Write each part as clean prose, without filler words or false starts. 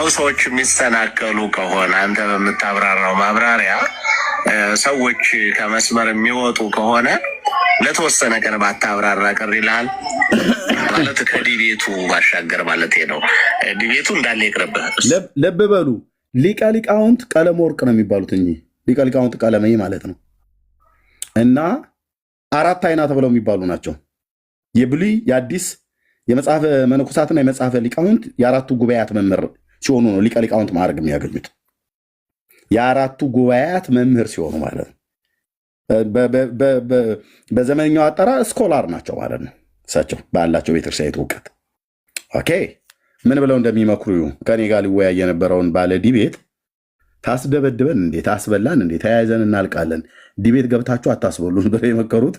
እንዳው ሰዎች የሚሰናከሉ ከሆነ አንተ በምታብራራው ማብራሪያ ሰዎች ከመስመር የሚወጡ ከሆነ ለተወሰነ ቀን ባታብራራ ቅር ይላል ማለት ከዲቤቱ ባሻገር ማለት ነው። ዲቤቱ እንዳለ ይቅርብህ። ልብ በሉ ሊቀ ሊቃውንት ቀለም ወርቅ ነው የሚባሉት እንጂ ሊቀ ሊቃውንት ቀለመኝ ማለት ነው። እና አራት አይና ተብለው የሚባሉ ናቸው። የብሉይ የአዲስ የመጽሐፈ መነኮሳትና የመጽሐፈ ሊቃውንት የአራቱ ጉባኤያት መምህር ሲሆኑ ነው ሊቀ ሊቃውንት ማዕረግ የሚያገኙት። የአራቱ ጉባኤያት መምህር ሲሆኑ ማለት ነው። በዘመኛው አጠራር ስኮላር ናቸው ማለት ነው። እሳቸው ባላቸው ቤተክርስቲያን እውቀት ኦኬ። ምን ብለው እንደሚመክሩ ከኔ ጋር ሊወያይ የነበረውን ባለ ዲቤት ታስደበድበን እንዴ ታስበላን እንዴ ተያይዘን እናልቃለን፣ ዲቤት ገብታችሁ አታስበሉን ብለው የመከሩት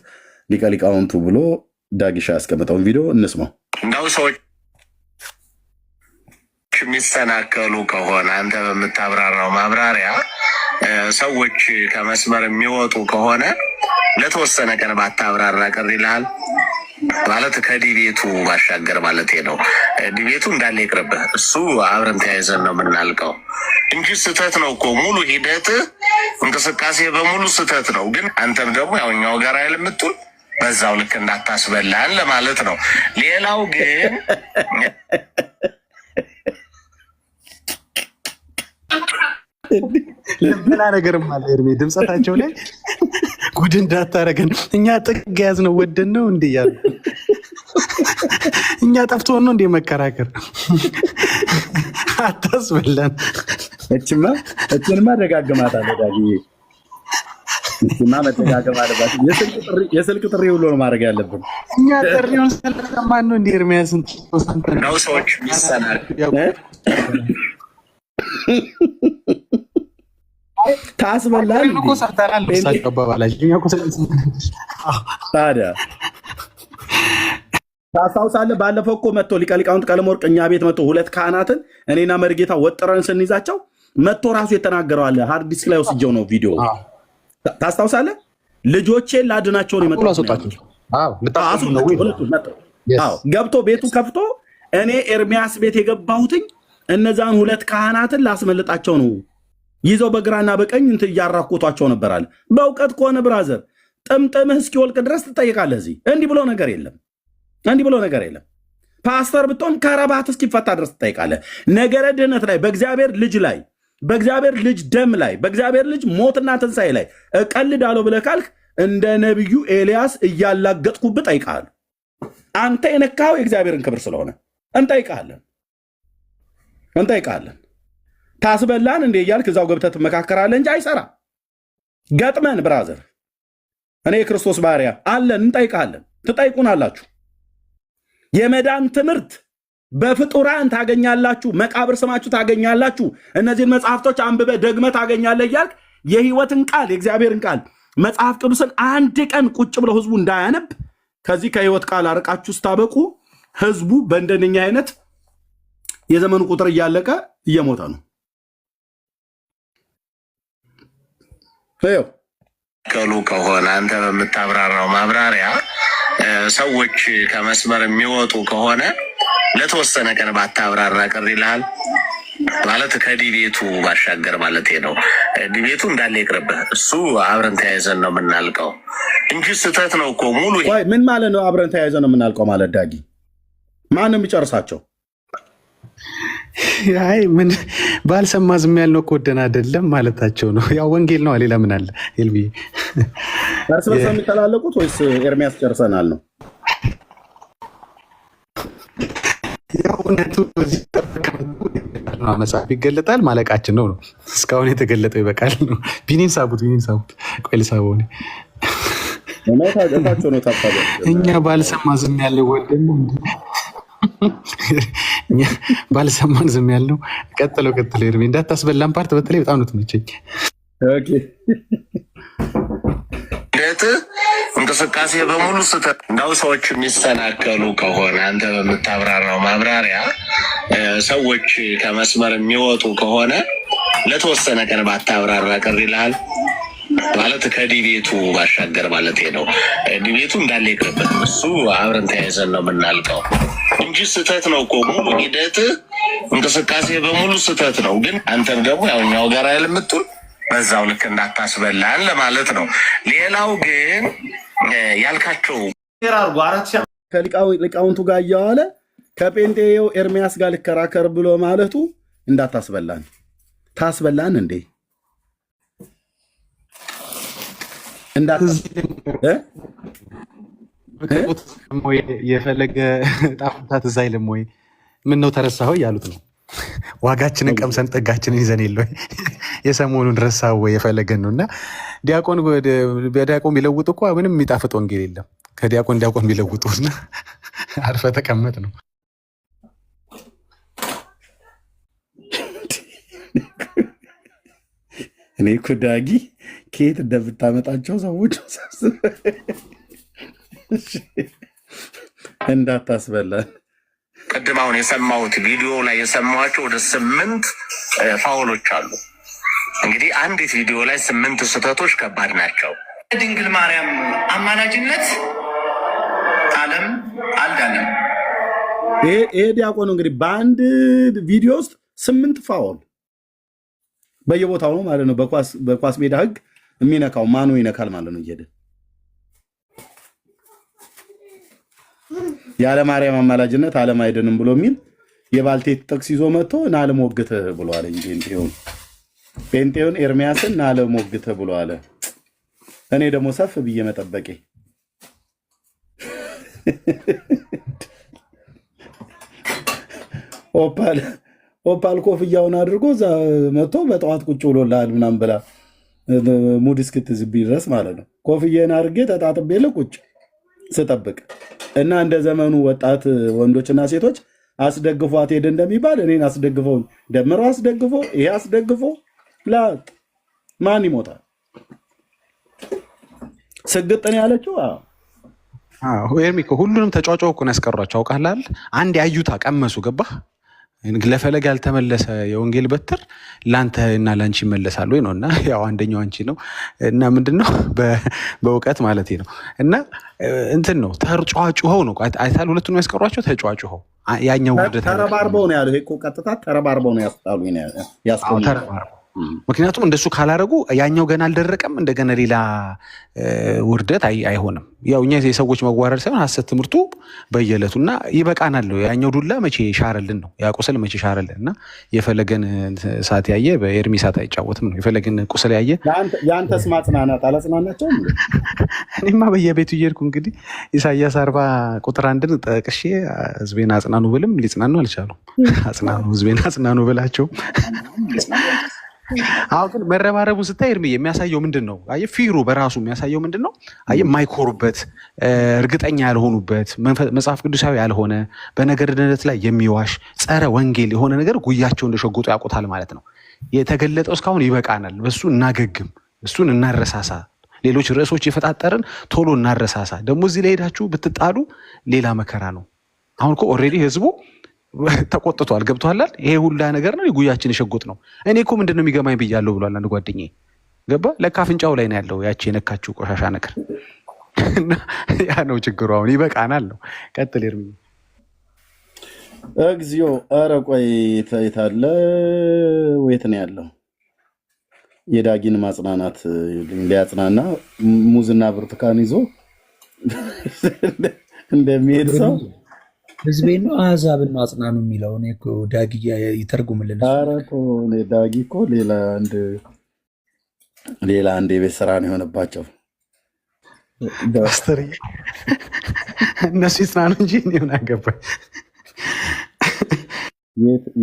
ሊቀ ሊቃውንቱ ብሎ ዳጊሻ ያስቀመጠውን ቪዲዮ እንስማው። እንዳው ሰዎች የሚሰናከሉ ከሆነ አንተ በምታብራራው ማብራሪያ ሰዎች ከመስመር የሚወጡ ከሆነ ለተወሰነ ቀን ባታብራራ ቅር ይልሃል ማለት ከዲቤቱ ባሻገር ማለት ነው። ዲቤቱ እንዳለ ይቅርብህ። እሱ አብረን ተያይዘን ነው የምናልቀው እንጂ ስህተት ነው እኮ ሙሉ ሂደት እንቅስቃሴ በሙሉ ስህተት ነው። ግን አንተም ደግሞ ያውኛው ጋር አይደል የምትውል በዛው ልክ እንዳታስበላን ለማለት ነው። ሌላው ግን ሌላ ነገርም አለ። እርሜ ድምፀታቸው ላይ ጉድ እንዳታረገን እኛ ጥግ ያዝነው ወደን ነው እንዲህ ያሉ እኛ ጠፍቶን ነው እንዲህ መከራከር አታስበላን። እችንማ ደጋግማታለሁ ዳግዬ፣ እችማ መደጋገም አለባት። የስልክ ጥሪ ሁሉ ነው ማድረግ ያለብን። እኛ ጥሪውን ስለሰማን ነው እንዲህ ኤርሚያስን ነው ሰዎች ሚሰናል ታስበላል እኮ ሰርተናል። ታዲያ ታስታውሳለህ? ባለፈው እኮ መጥቶ ሊቀ ሊቃውንት ቀለም ወርቅ እኛ ቤት መጥቶ ሁለት ካህናትን እኔና መርጌታ ወጥረን ስንይዛቸው መጥቶ ራሱ የተናገረው አለ። ሃርድ ዲስክ ላይ ወስጀው ነው ቪዲዮ። ታስታውሳለህ? ልጆቼን ላድናቸው ነው የመጣው። ገብቶ ቤቱ ከፍቶ እኔ ኤርሚያስ ቤት የገባሁትኝ እነዛን ሁለት ካህናትን ላስመልጣቸው ነው። ይዘው በግራና በቀኝ እንትን እያራኮቷቸው ነበር አለ። በእውቀት ከሆነ ብራዘር ጥምጥምህ እስኪወልቅ ድረስ ትጠይቃለህ። እዚህ እንዲህ ብሎ ነገር የለም፣ እንዲህ ብሎ ነገር የለም። ፓስተር ብትሆን ከረባት እስኪፈታ ድረስ ትጠይቃለህ። ነገረ ድህነት ላይ በእግዚአብሔር ልጅ ላይ በእግዚአብሔር ልጅ ደም ላይ በእግዚአብሔር ልጅ ሞትና ትንሣኤ ላይ እቀልዳለሁ ብለህ ካልክ እንደ ነቢዩ ኤልያስ እያላገጥኩብህ ጠይቃለሁ። አንተ የነካኸው የእግዚአብሔርን ክብር ስለሆነ እንጠይቃለን። ታስበላን እንዴ እያልክ እዛው ገብተህ ትመካከራለህ እንጂ አይሰራ። ገጥመን ብራዘር፣ እኔ የክርስቶስ ባሪያ አለን፣ እንጠይቃለን፣ ትጠይቁናላችሁ። የመዳን ትምህርት በፍጡራን ታገኛላችሁ፣ መቃብር ስማችሁ ታገኛላችሁ። እነዚህን መጽሐፍቶች አንብበ ደግመ ታገኛለህ እያልክ የህይወትን ቃል የእግዚአብሔርን ቃል መጽሐፍ ቅዱስን አንድ ቀን ቁጭ ብለው ህዝቡ እንዳያነብ ከዚህ ከህይወት ቃል አርቃችሁ ስታበቁ ህዝቡ በእንደነኛ አይነት የዘመኑ ቁጥር እያለቀ እየሞተ ነው። ከሉ ከሆነ አንተ በምታብራራው ማብራሪያ ሰዎች ከመስመር የሚወጡ ከሆነ ለተወሰነ ቀን ባታብራራ ቅር ይልሃል ማለት ከዲቤቱ ባሻገር ማለት ነው። ዲቤቱ እንዳለ ይቅርብህ። እሱ አብረን ተያይዘን ነው የምናልቀው እንጂ ስህተት ነው እኮ ሙሉ። ምን ማለት ነው አብረን ተያይዘን ነው የምናልቀው ማለት? ዳጊ ማንም የሚጨርሳቸው አይ ምን ባልሰማ ዝም ያልነው እኮ ወደን አይደለም ማለታቸው ነው። ያው ወንጌል ነው። ሌላ ምን አለ? ኤልቢ እርስ በርስ የሚተላለቁት ወይስ ኤርሚያስ ጨርሰናል ነው? ያው እውነቱ መጽሐፍ ይገለጣል ማለቃችን ነው። እስካሁን የተገለጠው ይበቃል ነው። ቢኒን ሳቡት ቆይ ልሳበው። እኛ ባልሰማ ዝም ያለው ወደን ነው ባልሰማን ዝም ያልነው። ቀጥለው ኤርሚ እንዳታስበላን ፓርት በተለይ በጣም ነው ትመቸኝ። እንቅስቃሴ በሙሉ ስህተት። እንዳው ሰዎች የሚሰናከሉ ከሆነ አንተ በምታብራራው ማብራሪያ ሰዎች ከመስመር የሚወጡ ከሆነ ለተወሰነ ቀን ባታብራራ ቅር ይልሃል ማለት ከዲቤቱ ባሻገር ማለት ነው። ዲቤቱ እንዳለ ይቅርብህ። እሱ አብረን ተያይዘን ነው የምናልቀው እንጂ ስህተት ነው እኮ ሙሉ ሂደት እንቅስቃሴ በሙሉ ስህተት ነው። ግን አንተም ደግሞ ያው እኛው ጋር የምትውል በዛው ልክ እንዳታስበላን ለማለት ነው። ሌላው ግን ያልካቸው ከሊቃውንቱ ጋር እያዋለ ከጴንጤው ኤርሚያስ ጋር ልከራከር ብሎ ማለቱ እንዳታስበላን። ታስበላን እንዴ? የፈለገ ጣፍታት እዛ አይልም ወይ? ምን ነው ተረሳኸው እያሉት ነው። ዋጋችንን ቀምሰን ጠጋችንን ይዘን የለ የሰሞኑን ረሳኸው ወይ? የፈለገን ነው። እና ዲያቆን በዲያቆን ቢለውጡ እኮ ምንም የሚጣፍጥ ወንጌል የለም። ከዲያቆን ዲያቆን ቢለውጡ እና አርፈ ተቀመጥ ነው። እኔ እኮ ዳጊ ከየት እንደምታመጣቸው ሰዎች እንዳታስበላን። ቅድም አሁን የሰማሁት ቪዲዮ ላይ የሰማኋቸው ወደ 8 ፋውሎች አሉ። እንግዲህ አንዲት ቪዲዮ ላይ 8 ስህተቶች ከባድ ናቸው። ድንግል ማርያም አማላጅነት ዓለም አልዳለም። ይሄ ዲያቆኑ እንግዲህ በአንድ ቪዲዮ ውስጥ 8 ፋውል በየቦታው ነው ማለት ነው። በኳስ ሜዳ ህግ የሚነካው ማኑ ይነካል ማለት ነው። እየሄደ ያለ ማርያም አማላጅነት ዓለም አይደንም ብሎ የሚል የባልቴት ጥቅስ ይዞ መጥቶ ናለም ወግተ ብሎ አለ። ጴንጤውን ኤርሚያስን ናለም ወግተ ብሎ አለ። እኔ ደግሞ ሰፍ ብዬ መጠበቄ ኦፓል ኮፍያውን አድርጎ እዛ መጥቶ በጠዋት ቁጭ ብሎልሃል ምናምን ብላ ሙድ እስክትዝብኝ ድረስ ማለት ነው። ኮፍዬን አድርጌ ተጣጥቤልህ ቁጭ ስጠብቅ እና እንደ ዘመኑ ወጣት ወንዶችና ሴቶች አስደግፏት ሄደ እንደሚባል እኔን አስደግፈው ደምረው አስደግፎ ይሄ አስደግፎ ላጥ ማን ይሞታል? ስግጥን ያለችው ኤርሚ እኮ ሁሉንም ተጫዋጫው እኮ ነው ያስቀሯቸው። አውቃለህ አንድ ያዩታ ቀመሱ ገባህ? ለፈለግ ያልተመለሰ የወንጌል በትር ለአንተ እና ለአንቺ ይመለሳል ወይ ነው። እና ያው አንደኛው አንቺ ነው እና ምንድነው በእውቀት ማለት ነው። እና እንትን ነው ተጫዋጭኸው ነው አይታል። ሁለቱንም ያስቀሯቸው ተጫዋጭኸው ያኛው ወደ ተረባርበው ነው ያለው። እኮ ቀጥታ ተረባርበው ነው ያስጣሉ ያስቆሙ። ምክንያቱም እንደሱ ካላረጉ ያኛው ገና አልደረቀም። እንደገና ሌላ ውርደት አይሆንም። ያው እኛ የሰዎች መዋረድ ሳይሆን ሐሰት ትምህርቱ በየዕለቱ እና ይበቃናል። ያኛው ዱላ መቼ ሻረልን ነው ያ ቁስል መቼ ሻረልን። እና የፈለገን ሰዓት ያየ በኤርሚ ሰዓት አይጫወትም ነው። የፈለገን ቁስል ያየ የአንተስ ማጽናናት አላጽናናቸውም። እኔማ በየቤቱ እየሄድኩ እንግዲህ ኢሳያስ 40 ቁጥር 1 ጠቅሼ ህዝቤን አጽናኑ ብልም ሊጽናኑ አልቻሉም። አጽናኑ ህዝቤን አጽናኑ ብላቸው አሁን ግን መረባረቡ ስታይ እርምዬ የሚያሳየው ምንድን ነው? አየህ ፊሩ በራሱ የሚያሳየው ምንድን ነው? አየህ የማይኮሩበት እርግጠኛ ያልሆኑበት መጽሐፍ ቅዱሳዊ ያልሆነ በነገር ድነት ላይ የሚዋሽ ጸረ ወንጌል የሆነ ነገር ጉያቸው እንደሸጎጡ ያውቁታል ማለት ነው። የተገለጠው እስካሁን ይበቃናል። በሱ እናገግም፣ እሱን እናረሳሳ፣ ሌሎች ርዕሶች የፈጣጠርን ቶሎ እናረሳሳ። ደግሞ እዚህ ላይ ሄዳችሁ ብትጣሉ ሌላ መከራ ነው። አሁን እኮ ኦልሬዲ ህዝቡ ተቆጥቷል። ገብቷል። ይሄ ሁላ ነገር ነው የጉያችን የሸጎጥ ነው። እኔ እኮ ምንድነው የሚገማኝ ብያለሁ ብሏል አንድ ጓደኛዬ። ገባ ለካ አፍንጫው ላይ ነው ያለው ያቺ የነካችው ቆሻሻ ነገር። ያ ነው ችግሩ። አሁን ይበቃናል ነው። ቀጥል ኤርሚ። እግዚኦ ኧረ ቆይ ታይታለ ወይት ነው ያለው? የዳጊን ማጽናናት ሊያጽናና ሙዝና ብርቱካን ይዞ እንደሚሄድ ሰው ህዝቤን ነው አሕዛብን ነው አጽናኑ የሚለው። እኔ እኮ ዳጊ ይተርጉምልን። ኧረ ዳጊ እኮ ሌላ አንድ የቤት ስራ ነው የሆነባቸው። እነሱ ይጽናኑ እንጂ እኔ ምን አገባኝ።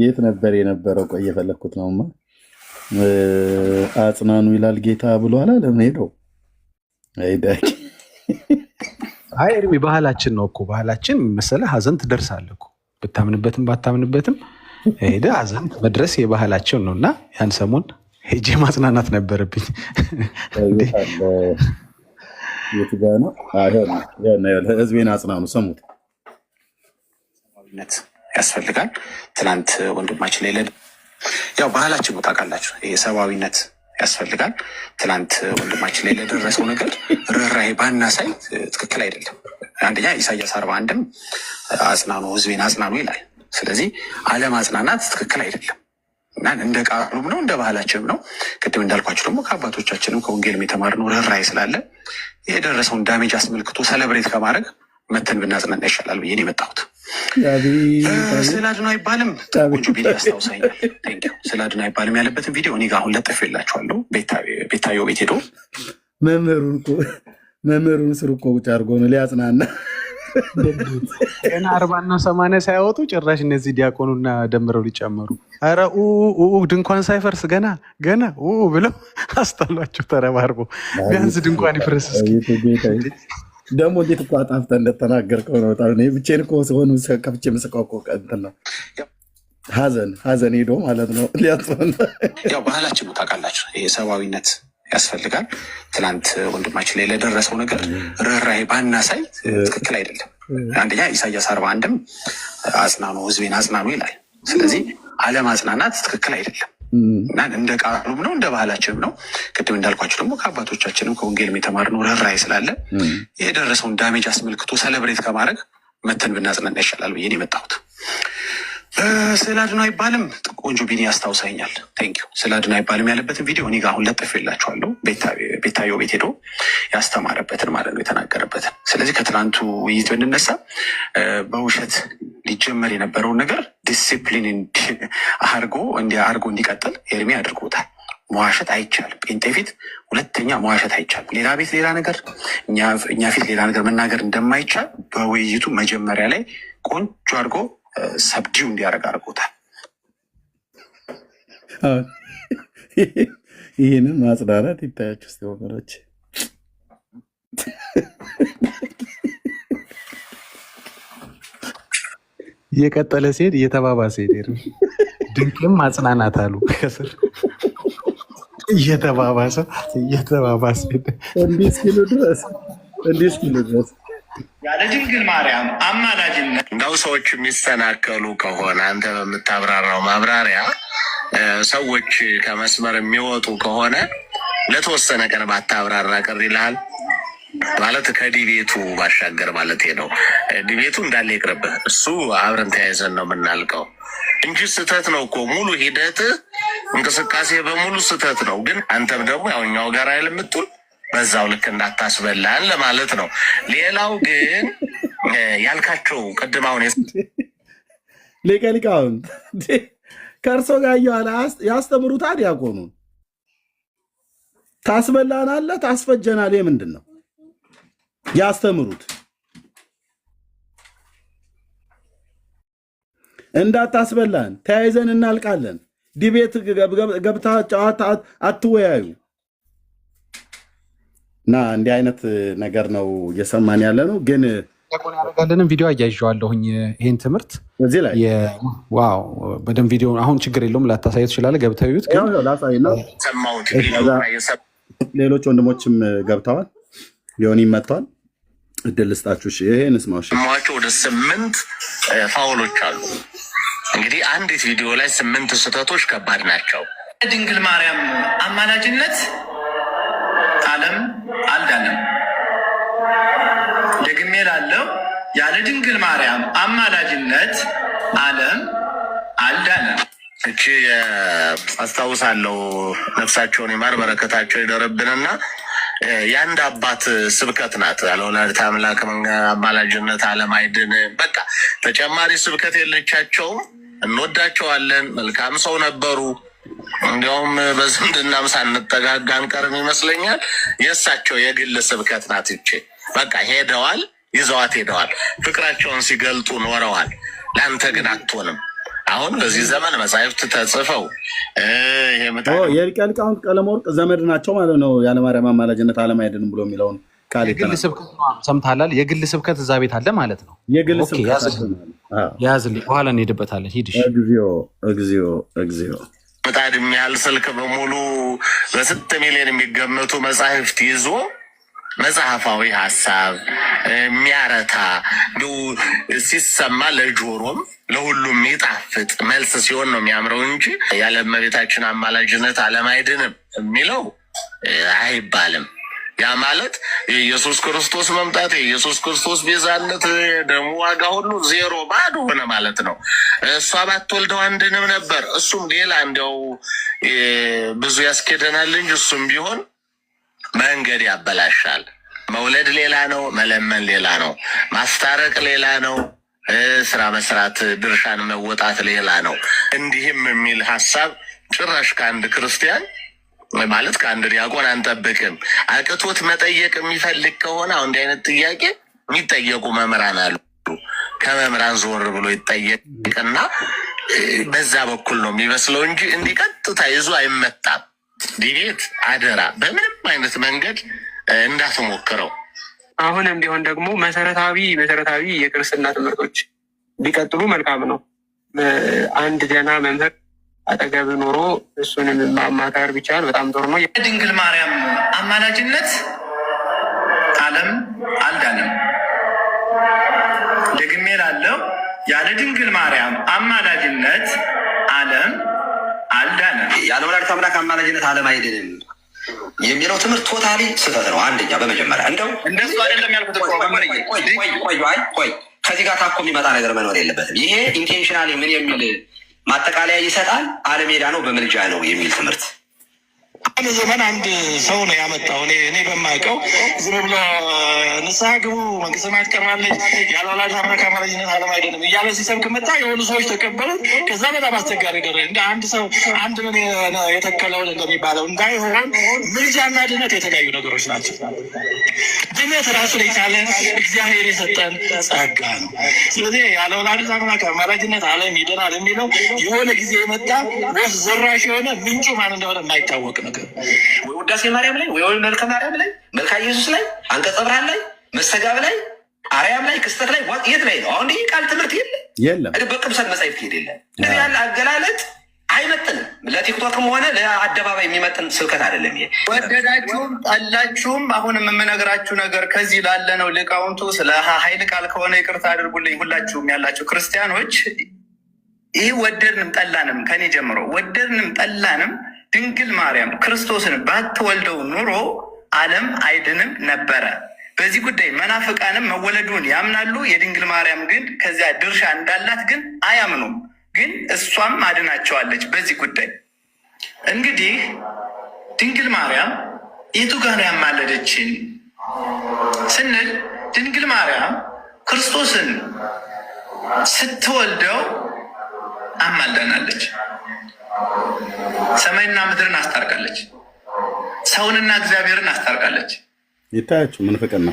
የት ነበር የነበረው? ቆይ የፈለግኩት ነውማ። አጽናኑ ይላል ጌታ ብሎ አላለም ሄደው። አይ ዳጊ አይ እርሚ ባህላችን ነው እኮ። ባህላችን መሰለህ ሀዘን ትደርሳለህ እኮ ብታምንበትም ባታምንበትም ሄደህ ሀዘን መድረስ የባህላችን ነው። እና ያን ሰሞን ሄጄ ማጽናናት ነበረብኝ። የት ጋ ነው? ህዝቤን አጽናኑ ሰሙት። ሰብአዊነት ያስፈልጋል። ትናንት ወንድማችን ላይ ያው ባህላችን ነው ታውቃላችሁ። የሰብአዊነት ያስፈልጋል። ትናንት ወንድማችን ላይ ለደረሰው ነገር ርኅራኄ ባናሳይ ትክክል አይደለም። አንደኛ ኢሳያስ 41 አጽናኑ ህዝቤን አጽናኑ ይላል። ስለዚህ አለማጽናናት ትክክል አይደለም እና እንደ ቃሉም ነው እንደ ባህላችንም ነው። ቅድም እንዳልኳቸው ደግሞ ከአባቶቻችንም ከወንጌልም የተማርነው ርኅራኄ ስላለ የደረሰውን ዳሜጅ አስመልክቶ ሰለብሬት ከማድረግ መተን ብናጽናና ይሻላል ብዬ ነው የመጣሁት። ስለ አድኖ አይባልም ቆንጆ ቪዲዮ ያስታውሰኛል። ስለ አድኖ አይባልም ያለበትን ቪዲዮ እኔ ጋ አሁን ለጥፌላችኋለሁ። ቤታዮ ቤት ሄዶ መምህሩን ስር እኮ ቁጭ አድርጎ ነው ሊያጽናና ገና 40 እና 80 ሳያወጡ ጭራሽ እነዚህ ዲያቆኑና ደምረው ሊጨመሩ ኧረ ድንኳን ሳይፈርስ ገና ብለው አስጣሏቸው ተረባርበው። ቢያንስ ድንኳን ይፍረስ ደግሞ እንዴት እኮ አጣፍተህ እንደተናገርከው ነው። በጣም ብቻዬን እኮ ሲሆኑ ከፍቼ የምስቀው እኮ እንትን ነው። ሀዘን ሄዶ ማለት ነው ሊያጽናና። ያው ባህላችን ነው ታውቃላችሁ፣ ይሄ ሰብአዊነት ያስፈልጋል። ትናንት ወንድማችን ላይ ለደረሰው ነገር ርኅራኄ ባናሳይ ትክክል አይደለም። አንደኛ ኢሳያስ 41ም አጽናኑ ህዝቤን አጽናኑ ይላል። ስለዚህ አለማጽናናት ትክክል አይደለም እና እንደ ቃሉም ነው እንደ ባህላችንም ነው። ቅድም እንዳልኳቸው ደግሞ ከአባቶቻችንም ከወንጌልም የተማርነው ርኅራኄ ስላለ የደረሰውን ዳሜጅ አስመልክቶ ሰለብሬት ከማድረግ መተን ብናጽናና ይሻላል ብዬ ነው የመጣሁት። ስለ አድኖ አይባልም ቆንጆ ቪዲዮ ያስታውሰኛል። ቴንኪው። ስለ አድኖ አይባልም ያለበትን ቪዲዮ እኔ ጋ አሁን ለጥፌላችኋለሁ። ቤታዮ ቤት ሄዶ ያስተማረበትን ማለት ነው የተናገረበትን። ስለዚህ ከትናንቱ ውይይት ብንነሳ በውሸት ሊጀመር የነበረውን ነገር ዲሲፕሊን አርጎ እንዲቀጥል ኤርሚ አድርጎታል። መዋሸት አይቻልም። ጴንጤ ፊት ሁለተኛ መዋሸት አይቻልም። ሌላ ቤት ሌላ ነገር፣ እኛ ፊት ሌላ ነገር መናገር እንደማይቻል በውይይቱ መጀመሪያ ላይ ቆንጆ አድርጎ ሰብዲው እንዲያደርግ አድርጎታል። ይህንን ማጽናናት ይታያችሁ ስ ወገኖች። እየቀጠለ ሲሄድ እየተባባሰ ሄድ ድንቅም ማጽናናት አሉ ከስር እየተባባሰ ሄድ እንዲህ እስኪሉ ድረስ ያለ ድንግል ማርያም አማላጅነት እንደው ሰዎች የሚሰናከሉ ከሆነ አንተ በምታብራራው ማብራሪያ ሰዎች ከመስመር የሚወጡ ከሆነ ለተወሰነ ቀን ባታብራራ ቅር ይልሃል ማለት ከዲቤቱ ባሻገር ማለት ነው። ዲቤቱ እንዳለ ይቅርብህ፣ እሱ አብረን ተያይዘን ነው የምናልቀው እንጂ ስህተት ነው እኮ ሙሉ ሂደት እንቅስቃሴ በሙሉ ስህተት ነው። ግን አንተም ደግሞ ያው እኛው ጋር አይልምጡን በዛው ልክ እንዳታስበላን ለማለት ነው። ሌላው ግን ያልካቸው ቅድም አሁን ሊቀ ሊቃውንት ከእርሶ ጋር እየዋለ ያስተምሩታል። ዲያቆኑን ታስበላናለህ፣ ታስፈጀናለህ። ምንድን ነው ያስተምሩት? እንዳታስበላን፣ ተያይዘን እናልቃለን። ዲቤት ገብታ ጨዋታ አትወያዩ። እና እንዲህ አይነት ነገር ነው እየሰማን ያለ ነው። ግን ዲያቆን ያደረጋለንም ቪዲዮ አያይዤዋለሁኝ ይህን ትምህርት እዚህ ላይ ዋው በደንብ ቪዲዮ አሁን ችግር የለውም ላታሳየ ትችላለህ። ገብተህ እዩት። ሌሎች ወንድሞችም ገብተዋል፣ ሊሆን ይመጥተዋል። እድል ልስጣችሁ። ይሄን ስማሽ ወደ 8 ፋውሎች አሉ። እንግዲህ አንዲት ቪዲዮ ላይ 8 ስህተቶች ከባድ ናቸው። ድንግል ማርያም አማላጅነት ዓለም አልዳነም። ደግሜ ላለው ያለ ድንግል ማርያም አማላጅነት ዓለም አልዳነም። እቺ አስታውሳለሁ፣ ነፍሳቸውን ይማር በረከታቸው ይደረብንና የአንድ አባት ስብከት ናት። ያለ ወላዲተ አምላክ አማላጅነት ዓለም አይድንም። በቃ ተጨማሪ ስብከት የለቻቸውም። እንወዳቸዋለን፣ መልካም ሰው ነበሩ። እንዲያውም በዝምድናም ሳንጠጋጋ አንቀርም ይመስለኛል። የእሳቸው የግል ስብከት ናት ይቺ። በቃ ሄደዋል፣ ይዘዋት ሄደዋል። ፍቅራቸውን ሲገልጡ ኖረዋል። ለአንተ ግን አትሆንም። አሁን በዚህ ዘመን መጻሕፍት ተጽፈው የሊቀ ሊቃውንት ቀለመወርቅ ዘመድ ናቸው ማለት ነው። ያለ ማርያም አማላጅነት ዓለም አይድንም ብሎ የሚለውን ቃል የግል ስብከት ሰምተሃል? የግል ስብከት እዛ ቤት አለ ማለት ነው። የግል ስብከት ያዝልኝ፣ በኋላ እንሄድበታለን። ሂድሽ። እግዚኦ ምጣድ የሚያህል ስልክ በሙሉ በስንት ሚሊዮን የሚገመቱ መጻሕፍት ይዞ መጽሐፋዊ ሀሳብ የሚያረታ ሲሰማ ለጆሮም ለሁሉም የሚጣፍጥ መልስ ሲሆን ነው የሚያምረው እንጂ ያለ እመቤታችን አማላጅነት ዓለም አይድንም የሚለው አይባልም። ያ ማለት የኢየሱስ ክርስቶስ መምጣት የኢየሱስ ክርስቶስ ቤዛነት ደሙ ዋጋ ሁሉ ዜሮ ባዶ ሆነ ማለት ነው። እሷ ባትወልደው አንድንም ነበር። እሱም ሌላ እንዲያው ብዙ ያስኬደናል እንጂ እሱም ቢሆን መንገድ ያበላሻል። መውለድ ሌላ ነው፣ መለመን ሌላ ነው፣ ማስታረቅ ሌላ ነው፣ ስራ መስራት ድርሻን መወጣት ሌላ ነው። እንዲህም የሚል ሀሳብ ጭራሽ ከአንድ ክርስቲያን ማለት ከአንድ ዲያቆን አንጠብቅም። አቅቶት መጠየቅ የሚፈልግ ከሆነ አሁን እንዲህ አይነት ጥያቄ የሚጠየቁ መምህራን አሉ። ከመምህራን ዞር ብሎ ይጠየቅና በዛ በኩል ነው የሚመስለው እንጂ እንዲህ ቀጥታ ይዞ አይመጣም። ዲቤት አደራ በምንም አይነት መንገድ እንዳትሞክረው። አሁንም ቢሆን ደግሞ መሰረታዊ የክርስትና ትምህርቶች ቢቀጥሉ መልካም ነው። አንድ ደህና መምህር አጠገብ ኖሮ እሱንም ማማከር ቢቻል በጣም ጥሩ ነው። የድንግል ማርያም አማላጅነት ዓለም አልዳንም። ደግሜ ላለው ያለ ድንግል ማርያም አማላጅነት ዓለም አልዳንም። ያለ ወላዲተ አምላክ አማላጅነት ዓለም አይድንም የሚለው ትምህርት ቶታሊ ስህተት ነው። አንደኛ በመጀመሪያ እንደሱ አይደለም ያልኩት። ቆይ ከዚህ ጋር ታኮ የሚመጣ ነገር መኖር የለበትም። ይሄ ኢንቴንሽናሊ ምን የሚል ማጠቃለያ ይሰጣል? አለሜዳ ነው በምልጃ ነው የሚል ትምህርት አንድ ዘመን አንድ ሰው ነው ያመጣው። እኔ በማውቀው ዝም ብሎ ንስሐ ግቡ መንግስተ ሰማያት ቀርባለች ያለ ወላዲተ አምላክ አማላጅነት ዓለም አይድንም እያለ ሲሰብክ መጣ። የሆኑ ሰዎች ተቀበሉት። ከዛ በጣም አስቸጋሪ ደረጃ እንደ አንድ ሰው አንድ ምን የተከለውን እንደሚባለው እንዳይሆን ምልጃና ድነት የተለያዩ ነገሮች ናቸው። ድነት ራሱን የቻለ እግዚአብሔር የሰጠን ጸጋ ነው። ስለዚህ ያለ ወላዲተ አምላክ አማላጅነት ዓለም ይድናል የሚለው የሆነ ጊዜ የመጣ ወፍ ዘራሽ የሆነ ምንጩ ማን እንደሆነ የማይታወቅ ነገር ወይ ውዳሴ ማርያም ላይ ወይ መልከ ማርያም ላይ መልካ ኢየሱስ ላይ አንቀጸ ብርሃን ላይ መስተጋብ ላይ አርያም ላይ ክስተት ላይ የት ላይ ነው? አሁን ይህ ቃል ትምህርት የለም። በቅዱሳት መጻሕፍት የለ። እንደዚህ ያለ አገላለጥ አይመጥንም። ለቲክቶክም ሆነ ለአደባባይ የሚመጥን ስብከት አይደለም። ይሄ ወደዳችሁም ጠላችሁም አሁንም የምነግራችሁ ነገር ከዚህ ላለ ነው። ሊቃውንቱ ስለ ኃይል ቃል ከሆነ ይቅርታ አድርጉልኝ። ሁላችሁም ያላችሁ ክርስቲያኖች ይህ ወደድንም ጠላንም ከኔ ጀምሮ ወደድንም ጠላንም ድንግል ማርያም ክርስቶስን ባትወልደው ኑሮ ዓለም አይድንም ነበረ። በዚህ ጉዳይ መናፍቃንም መወለዱን ያምናሉ። የድንግል ማርያም ግን ከዚያ ድርሻ እንዳላት ግን አያምኑም። ግን እሷም አድናቸዋለች በዚህ ጉዳይ። እንግዲህ ድንግል ማርያም የቱ ጋር ነው ያማለደችን ስንል ድንግል ማርያም ክርስቶስን ስትወልደው አማልዳናለች። ሰማይና ምድርን አስታርቃለች። ሰውንና እግዚአብሔርን አስታርቃለች። ይታያችሁ ምንፍቅና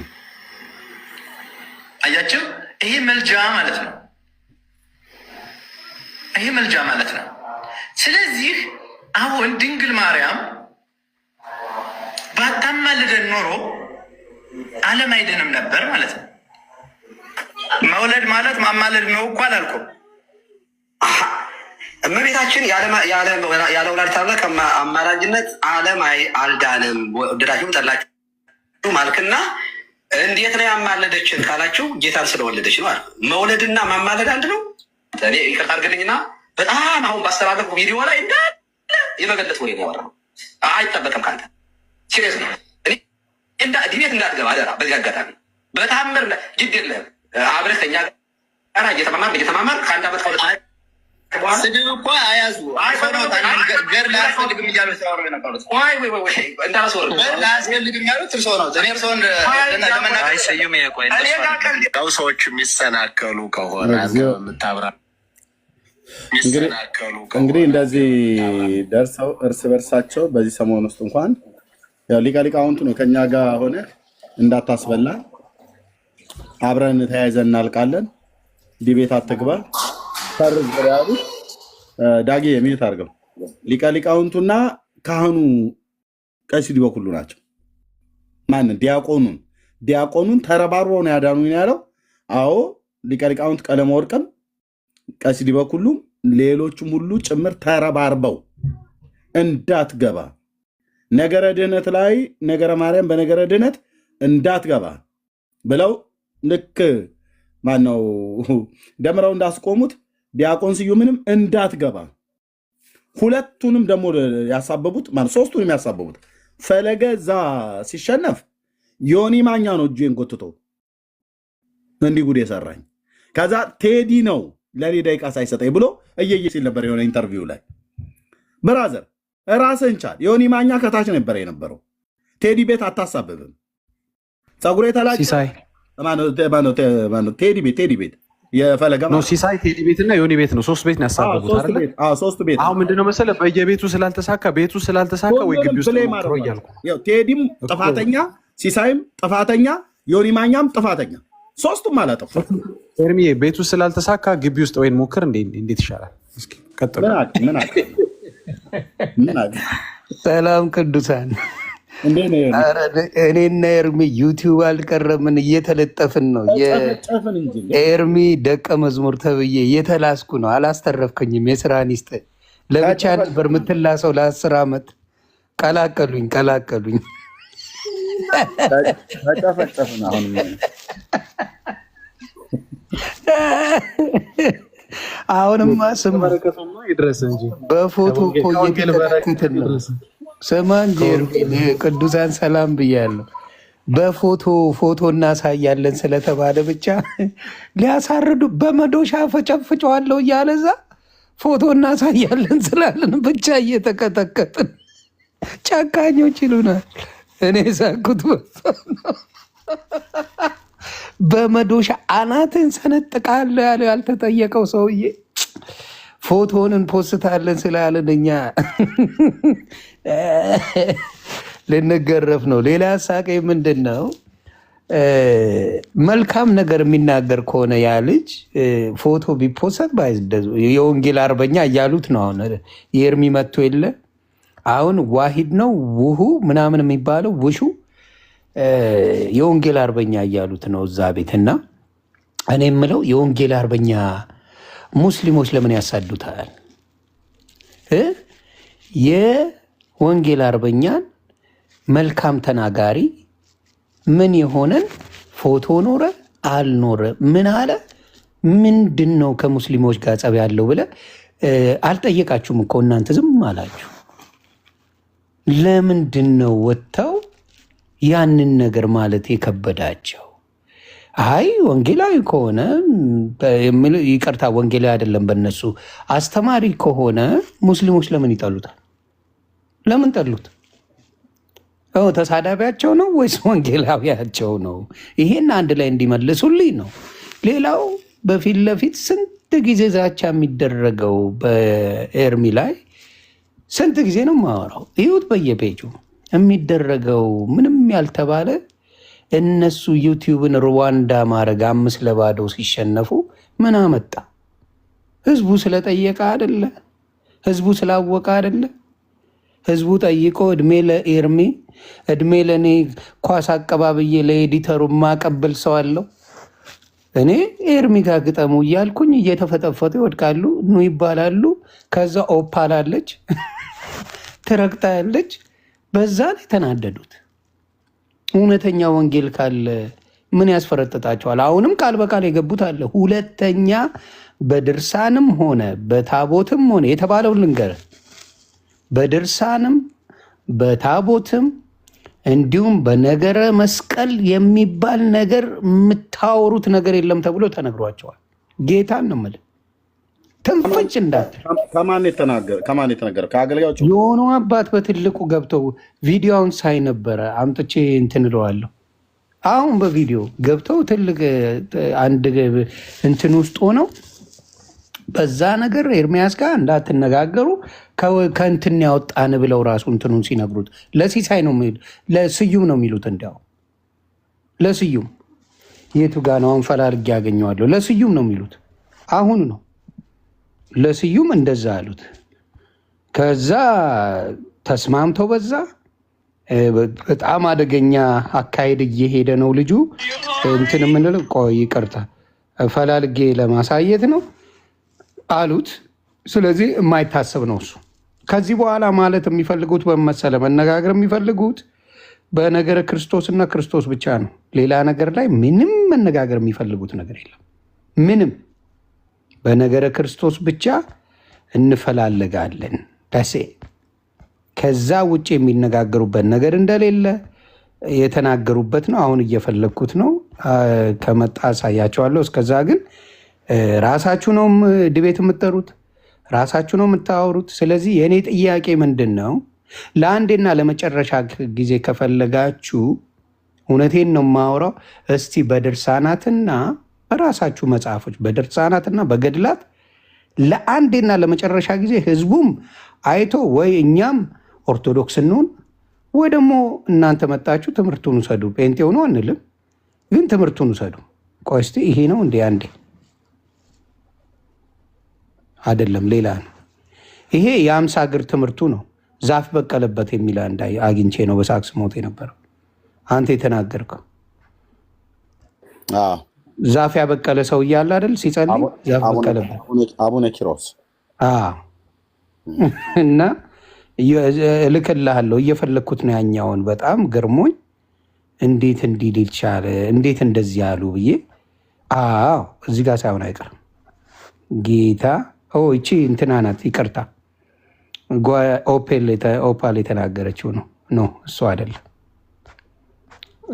አያችሁ። ይሄ መልጃ ማለት ነው። ይሄ መልጃ ማለት ነው። ስለዚህ አሁን ድንግል ማርያም ባታማልደን ኖሮ ዓለም አይድንም ነበር ማለት ነው። መውለድ ማለት ማማለድ ነው እኮ አላልኩም። እመቤታችን ያለ ወላዲተ አምላክ አማላጅነት ዓለም አልዳንም። ወደዳችሁም ጠላችሁ ማልክና እንዴት ነው ያማለደችን ካላችሁ ጌታን ስለወለደች ነው አለ። መውለድና ማማለድ አንድ ነው። እኔ ይቅርታ አድርግልኝና በጣም አሁን ባስተላለፍኩ ቪዲዮ ላይ እንዳለ የመገለጥ ወይ ነው ያወራው። አይጠበቅም ካንተ ሲሪየስ ነው። እኔ ዲቤት እንዳትገባ አደራ። በዚህ አጋጣሚ በታምር ግድ የለህም። አብረህ ከኛ ጋር እየተማማር ከአንድ ዓመት ከሁለት ስድብ እኮ አያዙ ገር ላያስፈልግም እያሉ ሲያወሩ የነበሩት ላያስፈልግም ያሉት እርሶ ነው። እኔ እርሶን ሰዎች የሚሰናከሉ ከሆነ የምታብራ እንግዲህ እንደዚህ ደርሰው እርስ በርሳቸው በዚህ ሰሞን ውስጥ እንኳን ያው ሊቀ ሊቃውንቱ ነው ከኛ ጋር ሆነ እንዳታስበላ አብረን ተያይዘን እናልቃለን። ዲቤት አትግባ ፈርዝ ያሉ ዳጊ የሚሉት አድርገው ሊቀ ሊቃውንቱና ካህኑ ቀሲስ ዲበኩሉ ናቸው። ማን ዲያቆኑን ተረባርበው ነው ያዳኑኝ ያለው። አዎ ሊቀ ሊቃውንት ቀለመ ወርቅም ቀሲስ ዲበኩሉ ሌሎቹም ሁሉ ጭምር ተረባርበው እንዳትገባ ነገረ ድህነት ላይ ነገረ ማርያም በነገረ ድህነት እንዳትገባ ብለው ልክ ማነው ደምረው እንዳስቆሙት ዲያቆን ስዩምንም እንዳትገባ ሁለቱንም ደግሞ ያሳበቡት ማለት ሶስቱንም ያሳበቡት ፈለገ እዛ ሲሸነፍ ዮኒ ማኛ ነው እጄን ጎትቶ እንዲህ ጉድ የሰራኝ። ከዛ ቴዲ ነው ለኔ ደቂቃ ሳይሰጠኝ ብሎ እየየ ሲል ነበር የሆነ ኢንተርቪው ላይ። ብራዘር ራስህን ቻል። ዮኒ ማኛ ከታች ነበር የነበረው። ቴዲ ቤት አታሳብብም። ፀጉሬ ተላጭ ቴዲ ቤት የፈለገ ነው ሲሳይ ቴዲ ቤትና ዮኒ ቤት ነው። 3 ቤት ነው ያሳበቡት አይደል? ሶስት ቤት። አሁን ምንድነው መሰለህ በየቤቱ ስላልተሳካ ቤቱ ስላልተሳካ ወይ ግቢ ውስጥ ነው እያልኩ ቴዲም ጥፋተኛ፣ ሲሳይም ጥፋተኛ፣ ዮኒ ማኛም ጥፋተኛ፣ ሶስቱም አላጠፉ። ኤርሚ ቤቱ ስላልተሳካ ግቢ ውስጥ ወይን ሞክር። እንዴት ይሻላል? እስኪ ቀጥሉ። ሰላም ቅዱሳን፣ እኔና ኤርሚ ዩቲዩብ አልቀረምን እየተለጠፍን ነው። የኤርሚ ደቀ መዝሙር ተብዬ እየተላስኩ ነው። አላስተረፍከኝም። የስራን ይስጥ። ለብቻ ነበር የምትላሰው ለ10 ዓመት። ቀላቀሉኝ። ተጨፈጨፍን። አሁንማ ስማ፣ በፎቶ እኮ እየተመለከትን ነው። ስማ እንጂ ቅዱሳን ሰላም ብያለሁ። ፎቶ እናሳያለን ስለተባለ ብቻ ሊያሳርዱ በመዶሻ ፈጨፍጨዋለሁ እያለ እዛ ፎቶ እናሳያለን ስላለን ብቻ እየተቀጠቀጥን ጨካኞች ይሉናል። እኔ ሳኩት በመዶሻ አናትን ሰነጥቃለሁ ያለው ያልተጠየቀው ሰውዬ ፎቶን እንፖስታለን ስላለን እኛ ልንገረፍ ነው። ሌላ ሳቄ ምንድን ነው? መልካም ነገር የሚናገር ከሆነ ያ ልጅ ፎቶ ቢፖሰት የወንጌል አርበኛ እያሉት ነው። አሁን የኤርሚ መጥቶ የለ አሁን ዋሂድ ነው ውሁ ምናምን የሚባለው ውሹ የወንጌል አርበኛ እያሉት ነው እዛ ቤት። እና እኔ የምለው የወንጌል አርበኛ ሙስሊሞች ለምን ያሳዱታል? የወንጌል አርበኛን መልካም ተናጋሪ ምን የሆነን ፎቶ ኖረ አልኖረ ምን አለ ምንድን ነው ከሙስሊሞች ጋር ጸብ ያለው ብለ አልጠየቃችሁም እኮ እናንተ ዝም አላችሁ። ለምንድን ነው ወጥተው ያንን ነገር ማለት የከበዳቸው? አይ ወንጌላዊ ከሆነ ይቅርታ፣ ወንጌላዊ አይደለም በነሱ አስተማሪ ከሆነ ሙስሊሞች ለምን ይጠሉታል? ለምን ጠሉት? ተሳዳቢያቸው ነው ወይስ ወንጌላዊያቸው ነው? ይሄን አንድ ላይ እንዲመልሱልኝ ነው። ሌላው በፊት ለፊት ስንት ጊዜ ዛቻ የሚደረገው በኤርሚ ላይ ስንት ጊዜ ነው የማወራው? ይሁት በየፔጁ የሚደረገው ምንም ያልተባለ እነሱ ዩቲዩብን ሩዋንዳ ማድረግ 5-0 ሲሸነፉ ምን አመጣ? ህዝቡ ስለጠየቀ አደለ? ህዝቡ ስላወቀ አደለ? ህዝቡ ጠይቆ እድሜ ለኤርሚ እድሜ ለእኔ ኳስ አቀባብዬ ለኤዲተሩ ማቀብል ሰው አለው። እኔ ኤርሚ ጋር ግጠሙ እያልኩኝ እየተፈጠፈጡ ይወድቃሉ፣ ኑ ይባላሉ። ከዛ ኦፓላለች ትረግጣ ያለች በዛን የተናደዱት። እውነተኛ ወንጌል ካለ ምን ያስፈረጥጣቸዋል? አሁንም ቃል በቃል የገቡት አለ። ሁለተኛ በድርሳንም ሆነ በታቦትም ሆነ የተባለውን ልንገርህ፣ በድርሳንም በታቦትም እንዲሁም በነገረ መስቀል የሚባል ነገር የምታወሩት ነገር የለም ተብሎ ተነግሯቸዋል። ጌታን ነው የምልህ። ትንፍጭ እንዳትል። ከማን የተነገረ? ከአገልጋዮች የሆኑ አባት በትልቁ ገብተው ቪዲዮውን ሳይ ነበረ። አምጥቼ እንትን እለዋለሁ። አሁን በቪዲዮ ገብተው ትልቅ አንድ እንትን ውስጥ ሆነው በዛ ነገር ኤርሚያስ ጋር እንዳትነጋገሩ ከእንትን ያወጣን ብለው ራሱ እንትኑን ሲነግሩት ለሲሳይ ነው ለስዩም ነው የሚሉት። እንዲያው ለስዩም የቱ ጋ ነው? አሁን ፈላልጌ ያገኘዋለሁ። ለስዩም ነው የሚሉት። አሁን ነው ለስዩም እንደዛ አሉት። ከዛ ተስማምተው በዛ በጣም አደገኛ አካሄድ እየሄደ ነው ልጁ። እንትን የምንለው ቆይ ይቅርታ ፈላልጌ ለማሳየት ነው አሉት። ስለዚህ የማይታሰብ ነው እሱ። ከዚህ በኋላ ማለት የሚፈልጉት በመሰለ መነጋገር የሚፈልጉት በነገረ ክርስቶስና ክርስቶስ ብቻ ነው። ሌላ ነገር ላይ ምንም መነጋገር የሚፈልጉት ነገር የለም። ምንም በነገረ ክርስቶስ ብቻ እንፈላለጋለን ደሴ። ከዛ ውጭ የሚነጋገሩበት ነገር እንደሌለ የተናገሩበት ነው። አሁን እየፈለግኩት ነው። ከመጣ አሳያቸዋለሁ። እስከዛ ግን ራሳችሁ ነው ድቤት የምትጠሩት፣ ራሳችሁ ነው የምታወሩት። ስለዚህ የእኔ ጥያቄ ምንድን ነው? ለአንዴና ለመጨረሻ ጊዜ ከፈለጋችሁ እውነቴን ነው የማወራው። እስቲ በድርሳናትና በራሳችሁ መጽሐፎች በድርሳናትና በገድላት ለአንዴና ለመጨረሻ ጊዜ ህዝቡም አይቶ ወይ እኛም ኦርቶዶክስ እንሆን ወይ ደግሞ እናንተ መጣችሁ ትምህርቱን ውሰዱ። ጴንጤ ሆኖ አንልም፣ ግን ትምህርቱን ውሰዱ። ቆይ እስቲ ይሄ ነው እንዴ? አንዴ አይደለም ሌላ ነው። ይሄ የአምሳ እግር ትምህርቱ ነው። ዛፍ በቀለበት የሚል አንድ አግኝቼ ነው በሳክስ ሞት የነበረው አንተ የተናገርከው። ዛፍ ያበቀለ ሰው እያለ አይደል ሲጸልይ ዛፍ በቀለበት አቡነ ኪሮስ እና እልክልሃለሁ እየፈለግኩት ነው ያኛውን። በጣም ገርሞኝ እንዴት እንዲህ ሊል ቻለ? እንዴት እንደዚህ ያሉ ብዬ እዚህ ጋር ሳይሆን አይቀርም ጌታ ይቺ እንትና ናት፣ ይቅርታ ኦፓል የተናገረችው ነው እሱ አይደለም።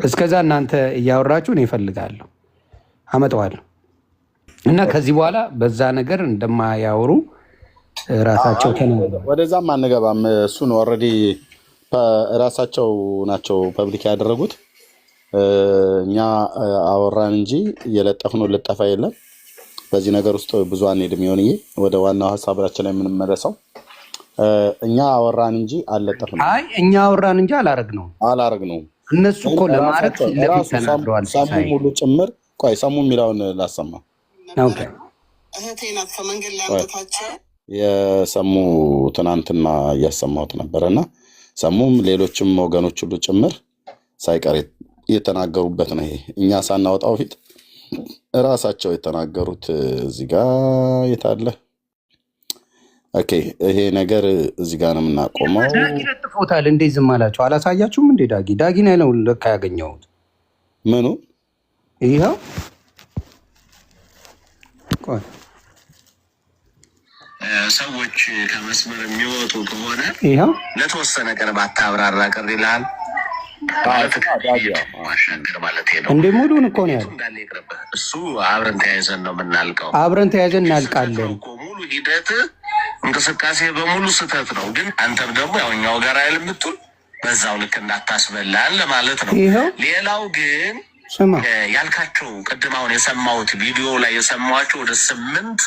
እስከዛ እናንተ እያወራችሁ ነው ይፈልጋለሁ አመጣዋለሁ እና ከዚህ በኋላ በዛ ነገር እንደማያወሩ ራሳቸው ተናግረዋል። ወደዛም አንገባም። እሱን ኦልሬዲ ራሳቸው ናቸው ፐብሊክ ያደረጉት። እኛ አወራን እንጂ የለጠፍነው ልጠፋ የለም። በዚህ ነገር ውስጥ ብዙ አንሄድም። ይሆንዬ ወደ ዋናው ሀሳባችን ላይ የምንመለሰው እኛ አወራን እንጂ አልለጠፍንም። እኛ አወራን እንጂ አላረግነውም። እነሱ እኮ ለማድረግ ለፊት ተናግረዋል። ሰሙ ሙሉ ጭምር ቆይ ሰሙ የሚለውን ላሰማ። እህቴ ናት ከመንገድ ላይ አምጥታቸው የሰሙ ትናንትና እያሰማሁት ነበረና ሰሙም ሌሎችም ወገኖች ሁሉ ጭምር ሳይቀር የተናገሩበት ነው። ይሄ እኛ ሳናወጣው ፊት እራሳቸው የተናገሩት እዚህ ጋር የታለ? ኦኬ ይሄ ነገር እዚህ ጋር ነው የምናቆመው። ዳጊ ለጥፎታል። እንዴ ዝም አላቸው? አላሳያችሁም እንዴ? ዳጊ ነው ለካ ያገኘሁት። ምኑ ይኸው ቆይ ሰዎች ከመስመር የሚወጡ ከሆነ ይኸው ለተወሰነ ቀን ባታብራራ ቅር ይልሃል። ማሻገር ማለት ነው። እንደ ሙሉን እኮ ነው ያለው። እሱ አብረን ተያይዘን ነው የምናልቀው። አብረን ተያይዘን እናልቃለን። ሙሉ ሂደት እንቅስቃሴ በሙሉ ስህተት ነው። ግን አንተም ደግሞ ያው እኛው ጋር አይደል የምትውል በዛው ልክ እንዳታስበላን ለማለት ነው። ሌላው ግን ያልካቸው ቅድም አሁን የሰማሁት ቪዲዮ ላይ የሰማኋቸው ወደ 8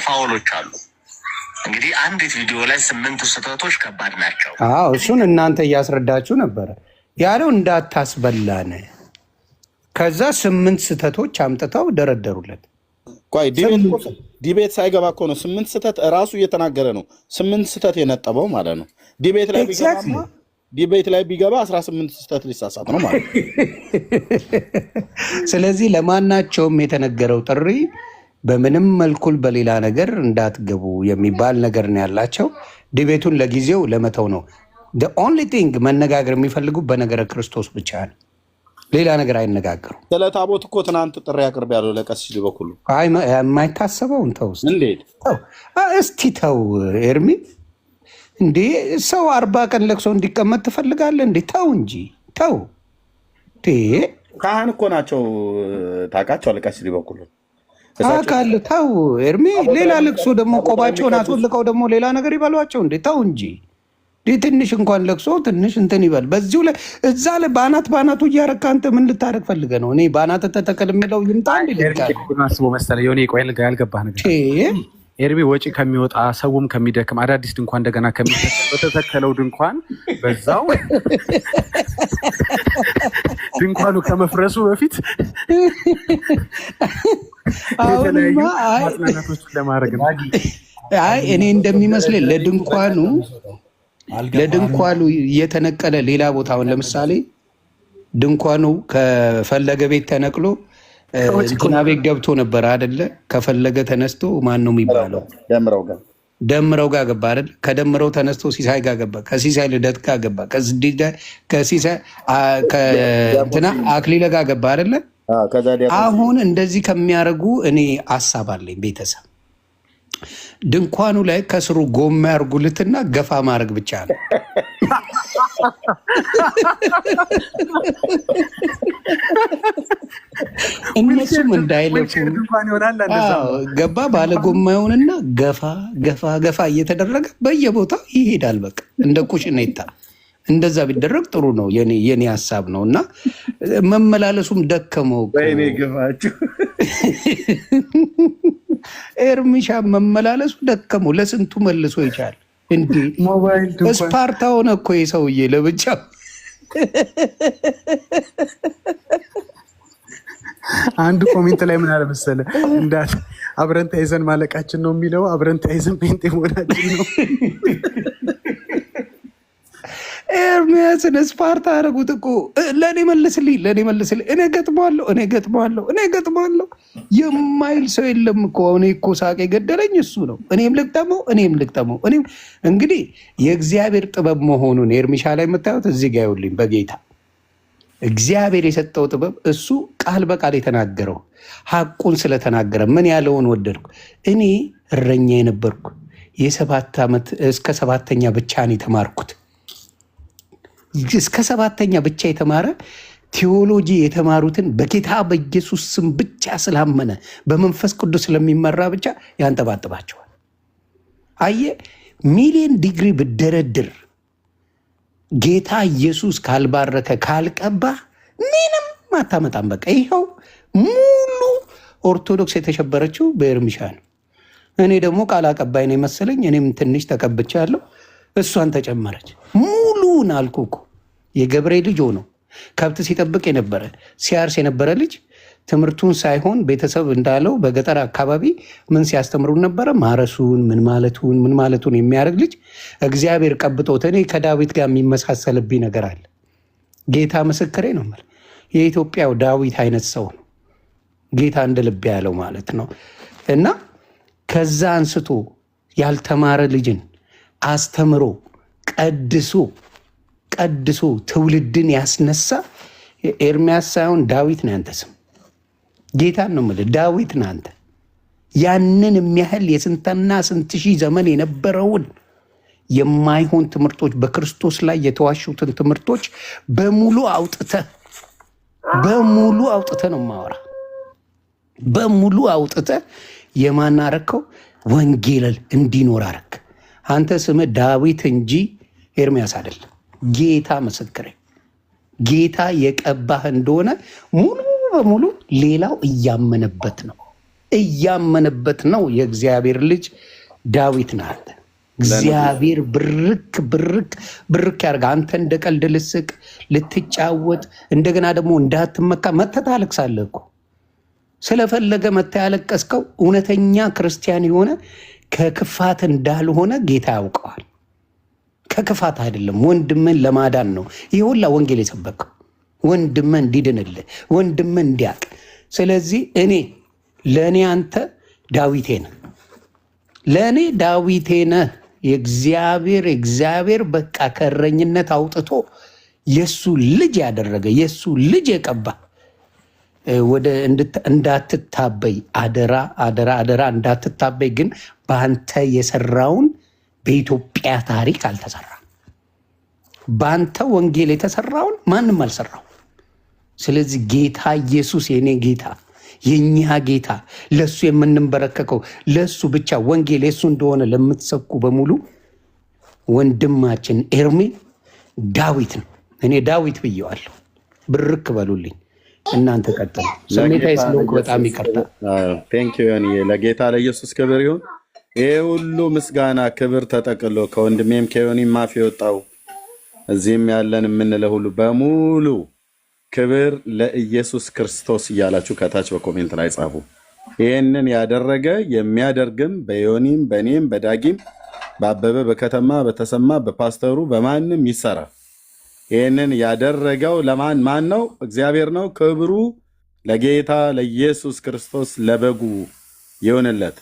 ፋውሎች አሉ። እንግዲህ አንዲት ቪዲዮ ላይ 8 ስህተቶች ከባድ ናቸው። እሱን እናንተ እያስረዳችሁ ነበረ ያለው እንዳታስበላን። ከዛ 8 ስህተቶች አምጥተው ደረደሩለት። ቆይ ዲቤት ሳይገባ እኮ ነው 8 ስህተት እራሱ እየተናገረ ነው። 8 ስህተት የነጠበው ማለት ነው። ዲቤት ላይ ቢገባ 18 ስህተት ሊሳሳት ነው ማለት ነው። ስለዚህ ለማናቸውም የተነገረው ጥሪ በምንም መልኩል በሌላ ነገር እንዳትገቡ የሚባል ነገር ነው ያላቸው። ዲቤቱን ለጊዜው ለመተው ነው። ኦንሊ ቲንግ መነጋገር የሚፈልጉ በነገረ ክርስቶስ ብቻ ነው። ሌላ ነገር አይነጋገሩ። ስለ ታቦት እኮ ትናንት ጥሪ አቅርብ ያለው ለቀሲስ በኩሉ የማይታሰበውን ተው እስቲ ተው ኤርሚ። እንዴ ሰው 40 ቀን ለቅሶ እንዲቀመጥ ትፈልጋለህ እንዴ? ተው እንጂ ተው። ካህን እኮ ናቸው ታውቃቸው። ለቀሲስ በኩሉ አካል ተው ኤርሚ። ሌላ ለቅሶ ደግሞ ቆባቸውን አስወልቀው ደግሞ ሌላ ነገር ይበሏቸው እንዴ? ተው እንጂ ትንሽ እንኳን ለቅሶ ትንሽ እንትን ይበል። በዚሁ ላይ እዛ ላይ ባናቱ እያረካ አንተ ምን ልታደርግ ፈልገህ ነው? እኔ ባናት ተተከል የሚለው ይምጣ አስቦ መሰለህ። የሆነ ቆይ ያልገባህ ነገር ኤርሚ ወጪ ከሚወጣ ሰውም ከሚደክም አዳዲስ ድንኳን እንደገና ከሚተከል በተተከለው ድንኳን በዛው ድንኳኑ ከመፍረሱ በፊት የተለያዩ ማጽናናቶችን ለማድረግ ነው። እኔ እንደሚመስለኝ ለድንኳኑ እየተነቀለ ሌላ ቦታውን ለምሳሌ ድንኳኑ ከፈለገ ቤት ተነቅሎ እንትና ቤት ገብቶ ነበር አይደለ? ከፈለገ ተነስቶ ማን ነው የሚባለው? ደምረው ጋር ገባ አይደል? ከደምረው ተነስቶ ሲሳይ ጋር ገባ፣ ከሲሳይ ልደት ጋር ገባ፣ ከሲሳይ ከእንትና አክሊለ ጋር ገባ አይደለ? አሁን እንደዚህ ከሚያደርጉ እኔ ሀሳብ አለኝ። ቤተሰብ ድንኳኑ ላይ ከስሩ ጎማ ያርጉልትና ገፋ ማድረግ ብቻ ነው። እነሱም እንዳይለፉ ገባ ባለጎማ ይሆንና ገፋ ገፋ ገፋ እየተደረገ በየቦታው ይሄዳል። በቃ እንደ ኩሽኔታ እንደዛ ቢደረግ ጥሩ ነው። የኔ ሀሳብ ነው። እና መመላለሱም ደከመው። ወይኔ ግፋችሁ ኤርሚሻ መመላለሱ ደከመው። ለስንቱ መልሶ ይቻል እንዴ? ስፓርታ ሆነ እኮ የሰውዬ ለብቻ። አንዱ ኮሜንት ላይ ምን አለ መሰለህ እንዳለ አብረን ተያይዘን ማለቃችን ነው የሚለው አብረን ተያይዘን ጴንጤ መሆናችን ነው። ኤርሚያስን ስፓርታ አደረጉት እኮ። ለእኔ መልስልኝ፣ ለእኔ መልስልኝ፣ እኔ ገጥመዋለሁ የማይል ሰው የለም እኮ። እኔ እኮ ሳቅ የገደለኝ እሱ ነው። እኔም ልግጠመው። እንግዲህ የእግዚአብሔር ጥበብ መሆኑን ኤርሚሻ ላይ የምታዩት እዚህ ጋ ይኸውልኝ። በጌታ እግዚአብሔር የሰጠው ጥበብ እሱ ቃል በቃል የተናገረው ሐቁን ስለተናገረ ምን ያለውን ወደድኩ። እኔ እረኛ የነበርኩ የ7 ዓመት እስከ 7ኛ ብቻ ነው የተማርኩት። እስከ 7ኛ ብቻ የተማረ ቴዎሎጂ የተማሩትን በጌታ በኢየሱስ ስም ብቻ ስላመነ በመንፈስ ቅዱስ ስለሚመራ ብቻ ያንጠባጥባቸዋል። አየ ሚሊዮን ዲግሪ ብደረድር ጌታ ኢየሱስ ካልባረከ ካልቀባ ምንም አታመጣም። በቃ ይኸው ሙሉ ኦርቶዶክስ የተሸበረችው በኤርሚሻ ነው። እኔ ደግሞ ቃል አቀባይ ነው መሰለኝ። እኔም ትንሽ ተቀብቻለሁ። እሷን ተጨመረች። ሙሉን አልኩ እኮ የገብሬ ልጅ ሆኖ ከብት ሲጠብቅ የነበረ ሲያርስ የነበረ ልጅ ትምህርቱን ሳይሆን ቤተሰብ እንዳለው በገጠር አካባቢ ምን ሲያስተምሩን ነበረ? ማረሱን ምን ማለቱን የሚያደርግ ልጅ እግዚአብሔር ቀብጦት። እኔ ከዳዊት ጋር የሚመሳሰልብኝ ነገር አለ። ጌታ ምስክሬ ነው። የኢትዮጵያው ዳዊት አይነት ሰው ነው ጌታ እንደ ልብ ያለው ማለት ነው። እና ከዛ አንስቶ ያልተማረ ልጅን አስተምሮ ቀድሶ ትውልድን ያስነሳ ኤርሚያስ ሳይሆን ዳዊት ነው። ያንተ ስም ጌታን ነው የምልህ። ዳዊት ነው አንተ። ያንን የሚያህል የስንትና ስንት ሺህ ዘመን የነበረውን የማይሆን ትምህርቶች በክርስቶስ ላይ የተዋሹትን ትምህርቶች በሙሉ አውጥተህ ነው ማወራ። በሙሉ አውጥተህ የማናረከው ወንጌል እንዲኖር አረክ። አንተ ስምህ ዳዊት እንጂ ኤርሚያስ አይደለም። ጌታ ምስክሬ፣ ጌታ የቀባህ እንደሆነ ሙሉ በሙሉ ሌላው እያመነበት ነው። የእግዚአብሔር ልጅ ዳዊት ነህ አንተ። እግዚአብሔር ብርክ ያርጋ። አንተ እንደ ቀልድ ልስቅ ልትጫወት፣ እንደገና ደግሞ እንዳትመካ መተህ ታለቅሳለህ እኮ። ስለፈለገ መተህ ያለቀስከው እውነተኛ ክርስቲያን የሆነ ከክፋት እንዳልሆነ ጌታ ያውቀዋል። ከክፋት አይደለም፣ ወንድምን ለማዳን ነው ይህ ሁላ ወንጌል የሰበከው። ወንድምን እንዲድንልህ፣ ወንድምን እንዲያቅ። ስለዚህ ለእኔ አንተ ዳዊቴ ነህ። የእግዚአብሔር በቃ ከእረኝነት አውጥቶ የእሱ ልጅ ያደረገ የእሱ ልጅ የቀባ ወደ እንዳትታበይ፣ አደራ እንዳትታበይ። ግን በአንተ የሰራውን በኢትዮጵያ ታሪክ አልተሰራም። በአንተ ወንጌል የተሰራውን ማንም አልሰራው። ስለዚህ ጌታ ኢየሱስ የኔ ጌታ፣ የኛ ጌታ፣ ለሱ የምንበረከከው ለሱ ብቻ ወንጌል የሱ እንደሆነ ለምትሰብኩ በሙሉ ወንድማችን ኤርሚ ዳዊት ነው። እኔ ዳዊት ብየዋለሁ። ብርክ በሉልኝ። እናንተ ቀጥሉ። ስሜታዊ ስለሆንኩ በጣም ይቅርታ። ለጌታ ለኢየሱስ ክብር ይሁን። ይህ ሁሉ ምስጋና ክብር ተጠቅሎ ከወንድሜም ከዮኒም አፍ የወጣው እዚህም ያለን የምንለው ሁሉ በሙሉ ክብር ለኢየሱስ ክርስቶስ እያላችሁ ከታች በኮሜንት ላይ ጻፉ። ይህንን ያደረገ የሚያደርግም በዮኒም በእኔም በዳጊም በአበበ በከተማ በተሰማ በፓስተሩ በማንም ይሰራ። ይህንን ያደረገው ማን ነው? እግዚአብሔር ነው። ክብሩ ለጌታ ለኢየሱስ ክርስቶስ ለበጉ ይሆንለት፣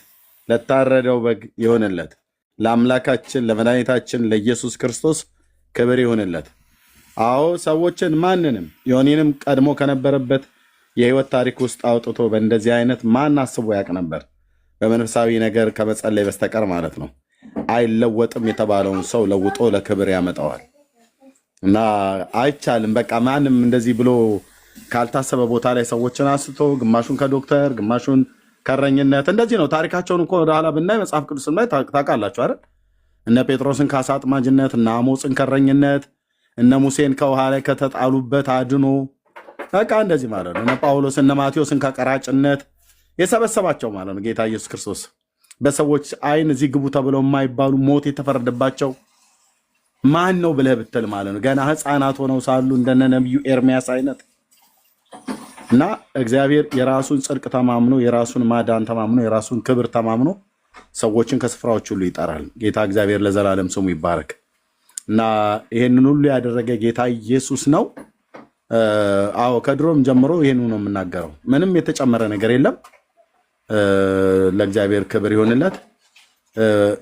ለታረደው በግ ይሆንለት፣ ለአምላካችን ለመድኃኒታችን ለኢየሱስ ክርስቶስ ክብር ይሆንለት። አዎ ሰዎችን ማንንም ዮኒንም ቀድሞ ከነበረበት የህይወት ታሪክ ውስጥ አውጥቶ በእንደዚህ አይነት ማን አስቦ ያውቅ ነበር? በመንፈሳዊ ነገር ከመጸለይ በስተቀር ማለት ነው። አይለወጥም የተባለውን ሰው ለውጦ ለክብር ያመጣዋል። እና አይቻልም። በቃ ማንም እንደዚህ ብሎ ካልታሰበ ቦታ ላይ ሰዎችን አስቶ ግማሹን ከዶክተር ግማሹን ከረኝነት እንደዚህ ነው። ታሪካቸውን እኮ ወደ ኋላ ብናይ መጽሐፍ ቅዱስን ላይ ታውቃላችሁ አይደል? እነ ጴጥሮስን ከአሳ አጥማጅነት፣ እነ አሞፅን ከረኝነት፣ እነ ሙሴን ከውሃ ላይ ከተጣሉበት አድኖ በቃ እንደዚህ ማለት ነው። እነ ጳውሎስ እነ ማቴዎስን ከቀራጭነት የሰበሰባቸው ማለት ነው ጌታ ኢየሱስ ክርስቶስ። በሰዎች አይን እዚህ ግቡ ተብለው የማይባሉ ሞት የተፈረደባቸው ማን ነው ብለህ ብትል ማለት ነው ገና ሕፃናት ሆነው ሳሉ እንደነ ነቢዩ ኤርሚያስ አይነት እና እግዚአብሔር የራሱን ጽድቅ ተማምኖ የራሱን ማዳን ተማምኖ የራሱን ክብር ተማምኖ ሰዎችን ከስፍራዎች ሁሉ ይጠራል። ጌታ እግዚአብሔር ለዘላለም ስሙ ይባረክ እና ይሄንን ሁሉ ያደረገ ጌታ ኢየሱስ ነው። አዎ ከድሮም ጀምሮ ይሄን ነው የምናገረው። ምንም የተጨመረ ነገር የለም። ለእግዚአብሔር ክብር ይሆንለት።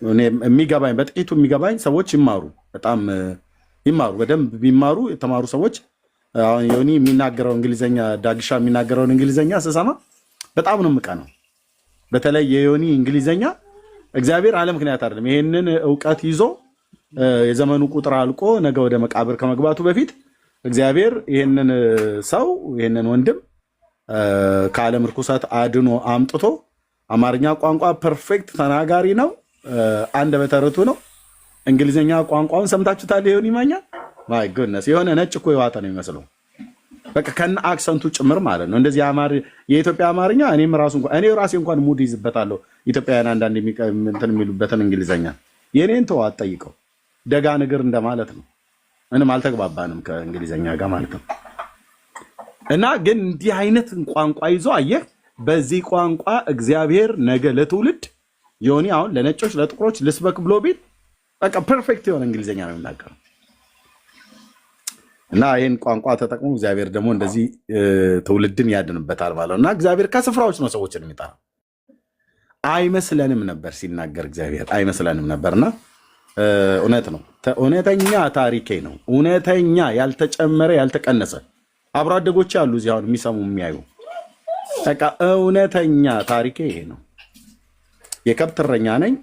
እኔ የሚገባኝ በጥቂቱ የሚገባኝ ሰዎች ይማሩ፣ በጣም ይማሩ፣ በደንብ ቢማሩ የተማሩ ሰዎች አሁን ዮኒ የሚናገረው እንግሊዘኛ ዳግሻ የሚናገረውን እንግሊዘኛ ስሰማ በጣም ነው የምቀናው። በተለይ የዮኒ እንግሊዘኛ እግዚአብሔር አለ ምክንያት አይደለም። ይሄንን እውቀት ይዞ የዘመኑ ቁጥር አልቆ ነገ ወደ መቃብር ከመግባቱ በፊት እግዚአብሔር ይሄንን ሰው ይሄንን ወንድም ከዓለም ርኩሰት አድኖ አምጥቶ አማርኛ ቋንቋ ፐርፌክት ተናጋሪ ነው፣ አንደበተ ርቱዕ ነው። እንግሊዘኛ ቋንቋውን ሰምታችሁታል? ይሆን ይማኛል። ማይ ጉድነስ የሆነ ነጭ እኮ የዋጠ ነው የሚመስለው፣ በቃ ከነ አክሰንቱ ጭምር ማለት ነው። እንደዚህ የኢትዮጵያ አማርኛ እኔም እኔ ራሴ እንኳን ሙድ ይዝበታለሁ። ኢትዮጵያውያን አንዳንድ እንትን የሚሉበትን እንግሊዘኛ የኔን ተው አትጠይቀው፣ ደጋ ንግር እንደማለት ነው። ምንም አልተግባባንም ከእንግሊዘኛ ጋር ማለት ነው። እና ግን እንዲህ አይነት ቋንቋ ይዞ አየህ፣ በዚህ ቋንቋ እግዚአብሔር ነገ ለትውልድ ዮኒ አሁን ለነጮች ለጥቁሮች ልስበክ ብሎ ቢል በቃ ፐርፌክት የሆነ እንግሊዘኛ ነው የሚናገረው። እና ይህን ቋንቋ ተጠቅሞ እግዚአብሔር ደግሞ እንደዚህ ትውልድን ያድንበታል ማለት ነው። እና እግዚአብሔር ከስፍራዎች ነው ሰዎችን የሚጠራው። አይመስለንም ነበር ሲናገር እግዚአብሔር አይመስለንም ነበርና እውነት ነው። እውነተኛ ታሪኬ ነው። እውነተኛ ያልተጨመረ ያልተቀነሰ አብሮ አደጎች አሉ እዚህ አሁን የሚሰሙ የሚያዩ። በቃ እውነተኛ ታሪኬ ይሄ ነው። የከብት እረኛ ነኝ።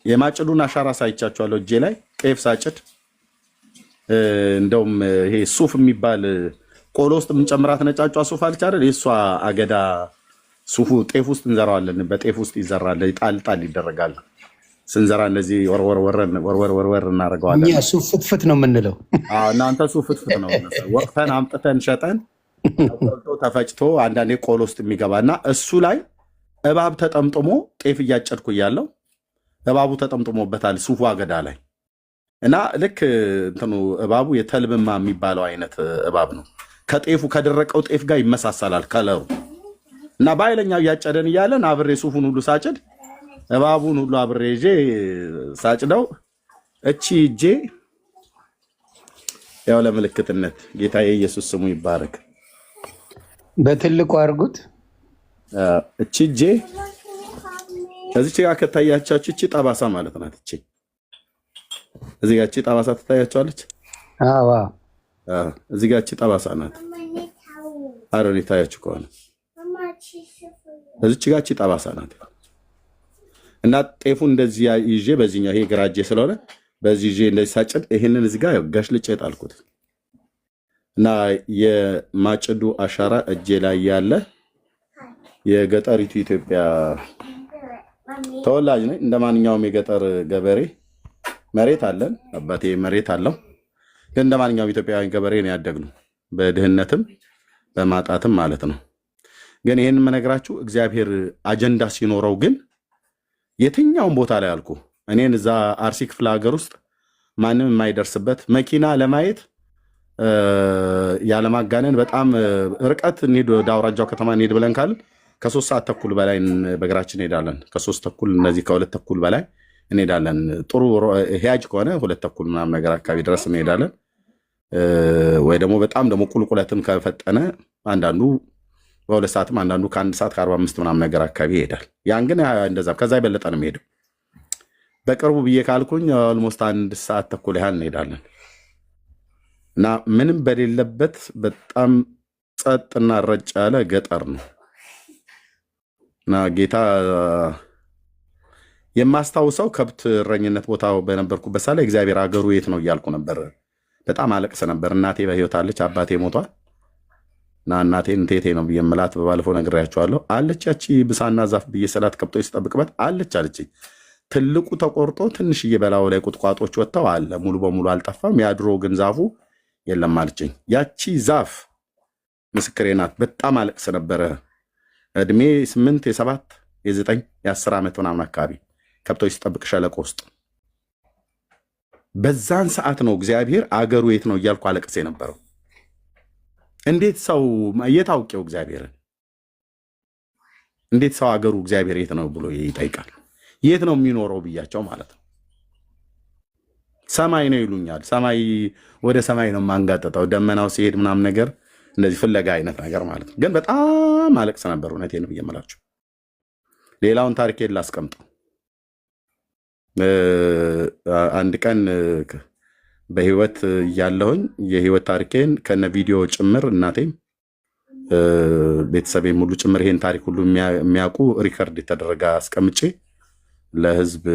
የማጭዱን አሻራ ሳይቻችኋለሁ እጄ ላይ ጤፍ ሳጭድ። እንደውም ይሄ ሱፍ የሚባል ቆሎ ውስጥ የምንጨምራት ነጫጯ ሱፍ አለች አይደል? የእሷ አገዳ ሱፉ ጤፍ ውስጥ እንዘራዋለን። በጤፍ ውስጥ ይዘራል፣ ጣል ጣል ይደረጋል። ስንዘራ እንደዚህ ወርወር እናደርገዋለን። እኛ ሱፍ ፍትፍት ነው የምንለው። እናንተ ሱፍ ፍትፍት ነው። ወቅተን አምጥተን ሸጠን ተፈጭቶ አንዳንዴ ቆሎ ውስጥ የሚገባና እሱ ላይ እባብ ተጠምጥሞ ጤፍ እያጨድኩ እያለው እባቡ ተጠምጥሞበታል ሱፉ አገዳ ላይ እና ልክ እንትኑ እባቡ የተልብማ የሚባለው አይነት እባብ ነው። ከጤፉ ከደረቀው ጤፍ ጋር ይመሳሰላል ከለሩ እና በኃይለኛው እያጨደን እያለን አብሬ ሱፉን ሁሉ ሳጭድ እባቡን ሁሉ አብሬ ይዤ ሳጭደው እቺ እጄ ያው ለምልክትነት ጌታ ኢየሱስ ስሙ ይባረክ። በትልቁ አድርጉት። እቺ እጄ እዚች ጋር ከታያቻችሁ እቺ ጠባሳ ማለት ናት። እቺ እዚህ ጋር እቺ ጠባሳ ትታያቸዋለች። አዎ እዚህ ጋር እቺ ጠባሳ ናት። አሮን ይታያችሁ ከሆነ እዚች ጋር እቺ ጠባሳ ናት። እና ጤፉ እንደዚህ ይዤ በዚህኛው ይሄ ግራ እጄ ስለሆነ በዚህ ይዤ እንደዚህ ሳጭድ ይሄንን እዚህ ጋር ጋሽልጬ ጣልኩት እና የማጭዱ አሻራ እጄ ላይ ያለ የገጠሪቱ ኢትዮጵያ ተወላጅ ነኝ። እንደ ማንኛውም የገጠር ገበሬ መሬት አለን። አባቴ መሬት አለው። ግን እንደ ማንኛውም ኢትዮጵያውያን ገበሬ ነው ያደግነው፣ በድህነትም በማጣትም ማለት ነው። ግን ይህን የምነግራችሁ እግዚአብሔር አጀንዳ ሲኖረው ግን የትኛውን ቦታ ላይ አልኩ እኔን እዛ አርሲ ክፍለ ሀገር ውስጥ ማንም የማይደርስበት መኪና ለማየት ያለማጋነን በጣም ርቀት እንሂድ፣ ወደ አውራጃው ከተማ እንሂድ ብለን ካልን ከ3 ሰዓት ተኩል በላይ በእግራችን እንሄዳለን። ከ3 ተኩል እነዚህ ከ2 ተኩል በላይ እንሄዳለን። ጥሩ ሂያጅ ከሆነ 2 ተኩል ምናምን ነገር አካባቢ ድረስ እንሄዳለን። ወይ ደግሞ በጣም ደግሞ ቁልቁለትም ከፈጠነ አንዳንዱ በ2 ሰዓትም አንዳንዱ ከ1 ሰዓት ከ45 ምናምን ነገር አካባቢ ይሄዳል። ያን ግን እንደዛ ከዛ የበለጠ ነው የሚሄደው። በቅርቡ ብዬ ካልኩኝ ኦልሞስት 1 ሰዓት ተኩል ያህል እንሄዳለን እና ምንም በሌለበት በጣም ጸጥና ረጭ ያለ ገጠር ነው እና ጌታ የማስታውሰው ከብት እረኝነት ቦታ በነበርኩበት ሳለ እግዚአብሔር አገሩ የት ነው እያልኩ ነበር በጣም አለቅስ ነበር። እናቴ በህይወት አለች፣ አባቴ ሞቷል። እና እናቴን ቴቴ ነው ብዬ የምላት በባለፈው ነግሬያቸዋለሁ። አለች ያቺ ብሳና ዛፍ ብዬ ሰላት ከብቶች ስጠብቅበት አለች አለችኝ። ትልቁ ተቆርጦ ትንሽዬ በላዩ ላይ ቁጥቋጦች ወጥተው አለ፣ ሙሉ በሙሉ አልጠፋም። ያድሮ ግን ዛፉ የለም አለችኝ። ያቺ ዛፍ ምስክሬ ናት። በጣም አለቅስ ነበረ። እድሜ 8 የ7 የ9 የ10 ዓመት ምናምን አካባቢ ከብቶች ስጠብቅ ሸለቆ ውስጥ በዛን ሰዓት ነው እግዚአብሔር አገሩ የት ነው እያልኩ አለቅስ የነበረው። እንዴት ሰው የታውቂው እግዚአብሔርን እንዴት ሰው አገሩ እግዚአብሔር የት ነው ብሎ ይጠይቃል? የት ነው የሚኖረው ብያቸው ማለት ነው። ሰማይ ነው ይሉኛል። ሰማይ ወደ ሰማይ ነው የማንጋጠጠው ደመናው ሲሄድ ምናምን ነገር እንደዚህ ፍለጋ አይነት ነገር ማለት ነው። ግን በጣም አለቅስ ነበር። እውነቴን ነው ብዬምላችሁ። ሌላውን ታሪኬን ላስቀምጠው። አንድ ቀን በህይወት እያለሁኝ የህይወት ታሪኬን ከነ ቪዲዮ ጭምር እናቴም ቤተሰቤም ሁሉ ጭምር ይሄን ታሪክ ሁሉ የሚያውቁ ሪከርድ የተደረገ አስቀምጬ ለህዝብ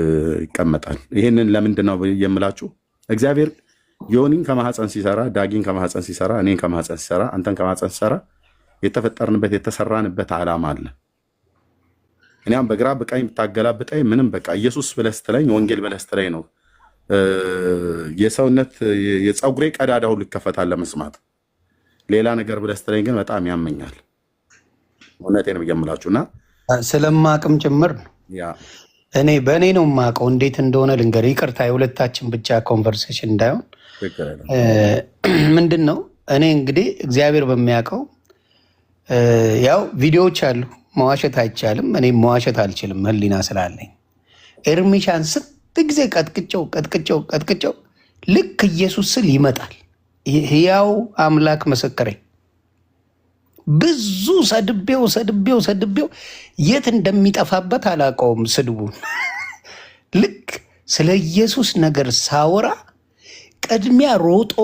ይቀመጣል። ይሄንን ለምንድን ነው የምላችሁ? እግዚአብሔር ዮኒን ከማህፀን ሲሰራ፣ ዳጊን ከማህፀን ሲሰራ፣ እኔን ከማህፀን ሲሰራ፣ አንተን ከማህፀን ሲሰራ የተፈጠርንበት የተሰራንበት ዓላማ አለ። እኛም በግራ በቀኝ ብታገላብጠኝ ምንም በቃ ኢየሱስ ብለህ ስትለኝ ወንጌል ብለህ ስትለኝ ነው የሰውነት የፀጉሬ ቀዳዳ ሁሉ ይከፈታል ለመስማት። ሌላ ነገር ብለህ ስትለኝ ግን በጣም ያመኛል። እውነቴን ነው የምላችሁና ስለማቅም ጭምር ነው። እኔ በእኔ ነው የማውቀው እንዴት እንደሆነ ልንገር። ይቅርታ የሁለታችን ብቻ ኮንቨርሴሽን እንዳይሆን። ምንድን ነው እኔ እንግዲህ እግዚአብሔር በሚያውቀው ያው ቪዲዮዎች አሉ። መዋሸት አይቻልም። እኔ መዋሸት አልችልም ህሊና ስላለኝ። ኤርሚሻን ስንት ጊዜ ቀጥቅጨው ልክ ኢየሱስ ስል ይመጣል። ሕያው አምላክ መሰከሬ ብዙ ሰድቤው የት እንደሚጠፋበት አላውቀውም ስድቡን። ልክ ስለ ኢየሱስ ነገር ሳወራ ቅድሚያ ሮጦ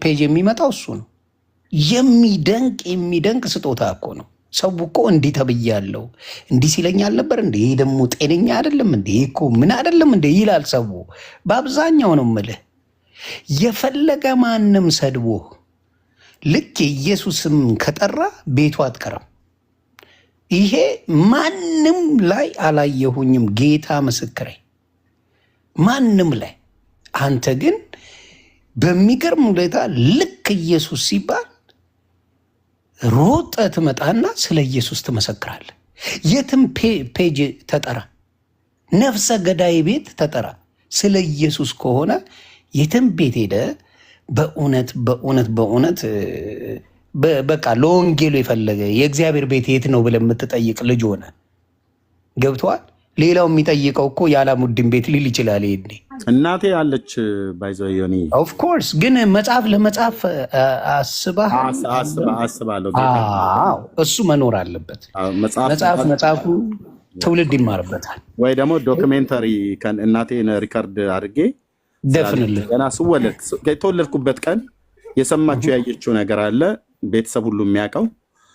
ፔጅ የሚመጣው እሱ ነው። የሚደንቅ ስጦታ እኮ ነው። ሰው እኮ እንዲህ ተብያለሁ እንዲህ ሲለኝ አልነበር እንዴ? ይህ ደግሞ ጤነኛ አይደለም እንዴ? እኮ ምን አይደለም እንዴ ይላል ሰው። በአብዛኛው ነው የምልህ። የፈለገ ማንም ሰድቦ ልክ የኢየሱስም ከጠራ ቤቱ አትቀርም። ይሄ ማንም ላይ አላየሁኝም፣ ጌታ ምስክሬ፣ ማንም ላይ። አንተ ግን በሚገርም ሁኔታ ልክ ኢየሱስ ሲባል ሮጠ ትመጣና ስለ ኢየሱስ ትመሰክራለህ። የትም ፔጅ ተጠራ፣ ነፍሰ ገዳይ ቤት ተጠራ፣ ስለ ኢየሱስ ከሆነ የትም ቤት ሄደ በእውነት በቃ ለወንጌሉ የፈለገ የእግዚአብሔር ቤት የት ነው ብለህ የምትጠይቅ ልጅ ሆነ። ገብተዋል። ሌላው የሚጠይቀው እኮ የአላሙዲን ቤት ሊል ይችላል። ይሄኔ እናቴ አለች ባይዘዮኒ ኦፍኮርስ። ግን መጽሐፍ ለመጽሐፍ አስባለሁ። እሱ መኖር አለበት። መጽሐፉ ትውልድ ይማርበታል። ወይ ደግሞ ዶክሜንተሪ እናቴን ሪከርድ አድርጌ ደፍንልህ ገና ስወለድ የተወለድኩበት ቀን የሰማችው ያየችው ነገር አለ። ቤተሰብ ሁሉ የሚያውቀው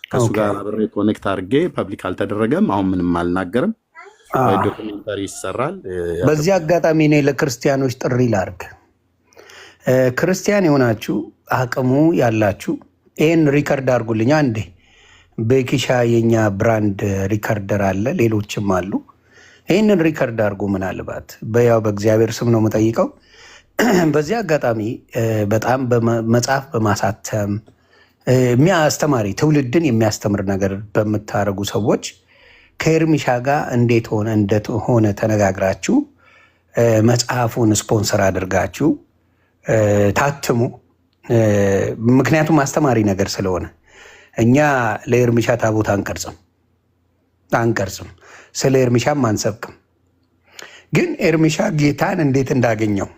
ከእሱ ጋር አብሬ ኮኔክት አድርጌ ፐብሊክ አልተደረገም። አሁን ምንም አልናገርም። ዶክሜንታሪ ይሰራል። በዚህ አጋጣሚ እኔ ለክርስቲያኖች ጥሪ ላድርግ። ክርስቲያን የሆናችሁ አቅሙ ያላችሁ ይህን ሪከርድ አድርጉልኝ አንዴ። በኪሻ የኛ ብራንድ ሪከርደር አለ፣ ሌሎችም አሉ። ይህንን ሪከርድ አድርጉ። ምናልባት በያው በእግዚአብሔር ስም ነው የምጠይቀው። በዚህ አጋጣሚ በጣም መጽሐፍ በማሳተም የሚያስተማሪ ትውልድን የሚያስተምር ነገር በምታደርጉ ሰዎች ከኤርሚሻ ጋር እንዴት እንደሆነ ተነጋግራችሁ መጽሐፉን ስፖንሰር አድርጋችሁ ታትሙ። ምክንያቱም አስተማሪ ነገር ስለሆነ እኛ ለኤርሚሻ ታቦት አንቀርጽም፣ ስለ ኤርሚሻም አንሰብክም። ግን ኤርሚሻ ጌታን እንዴት እንዳገኘው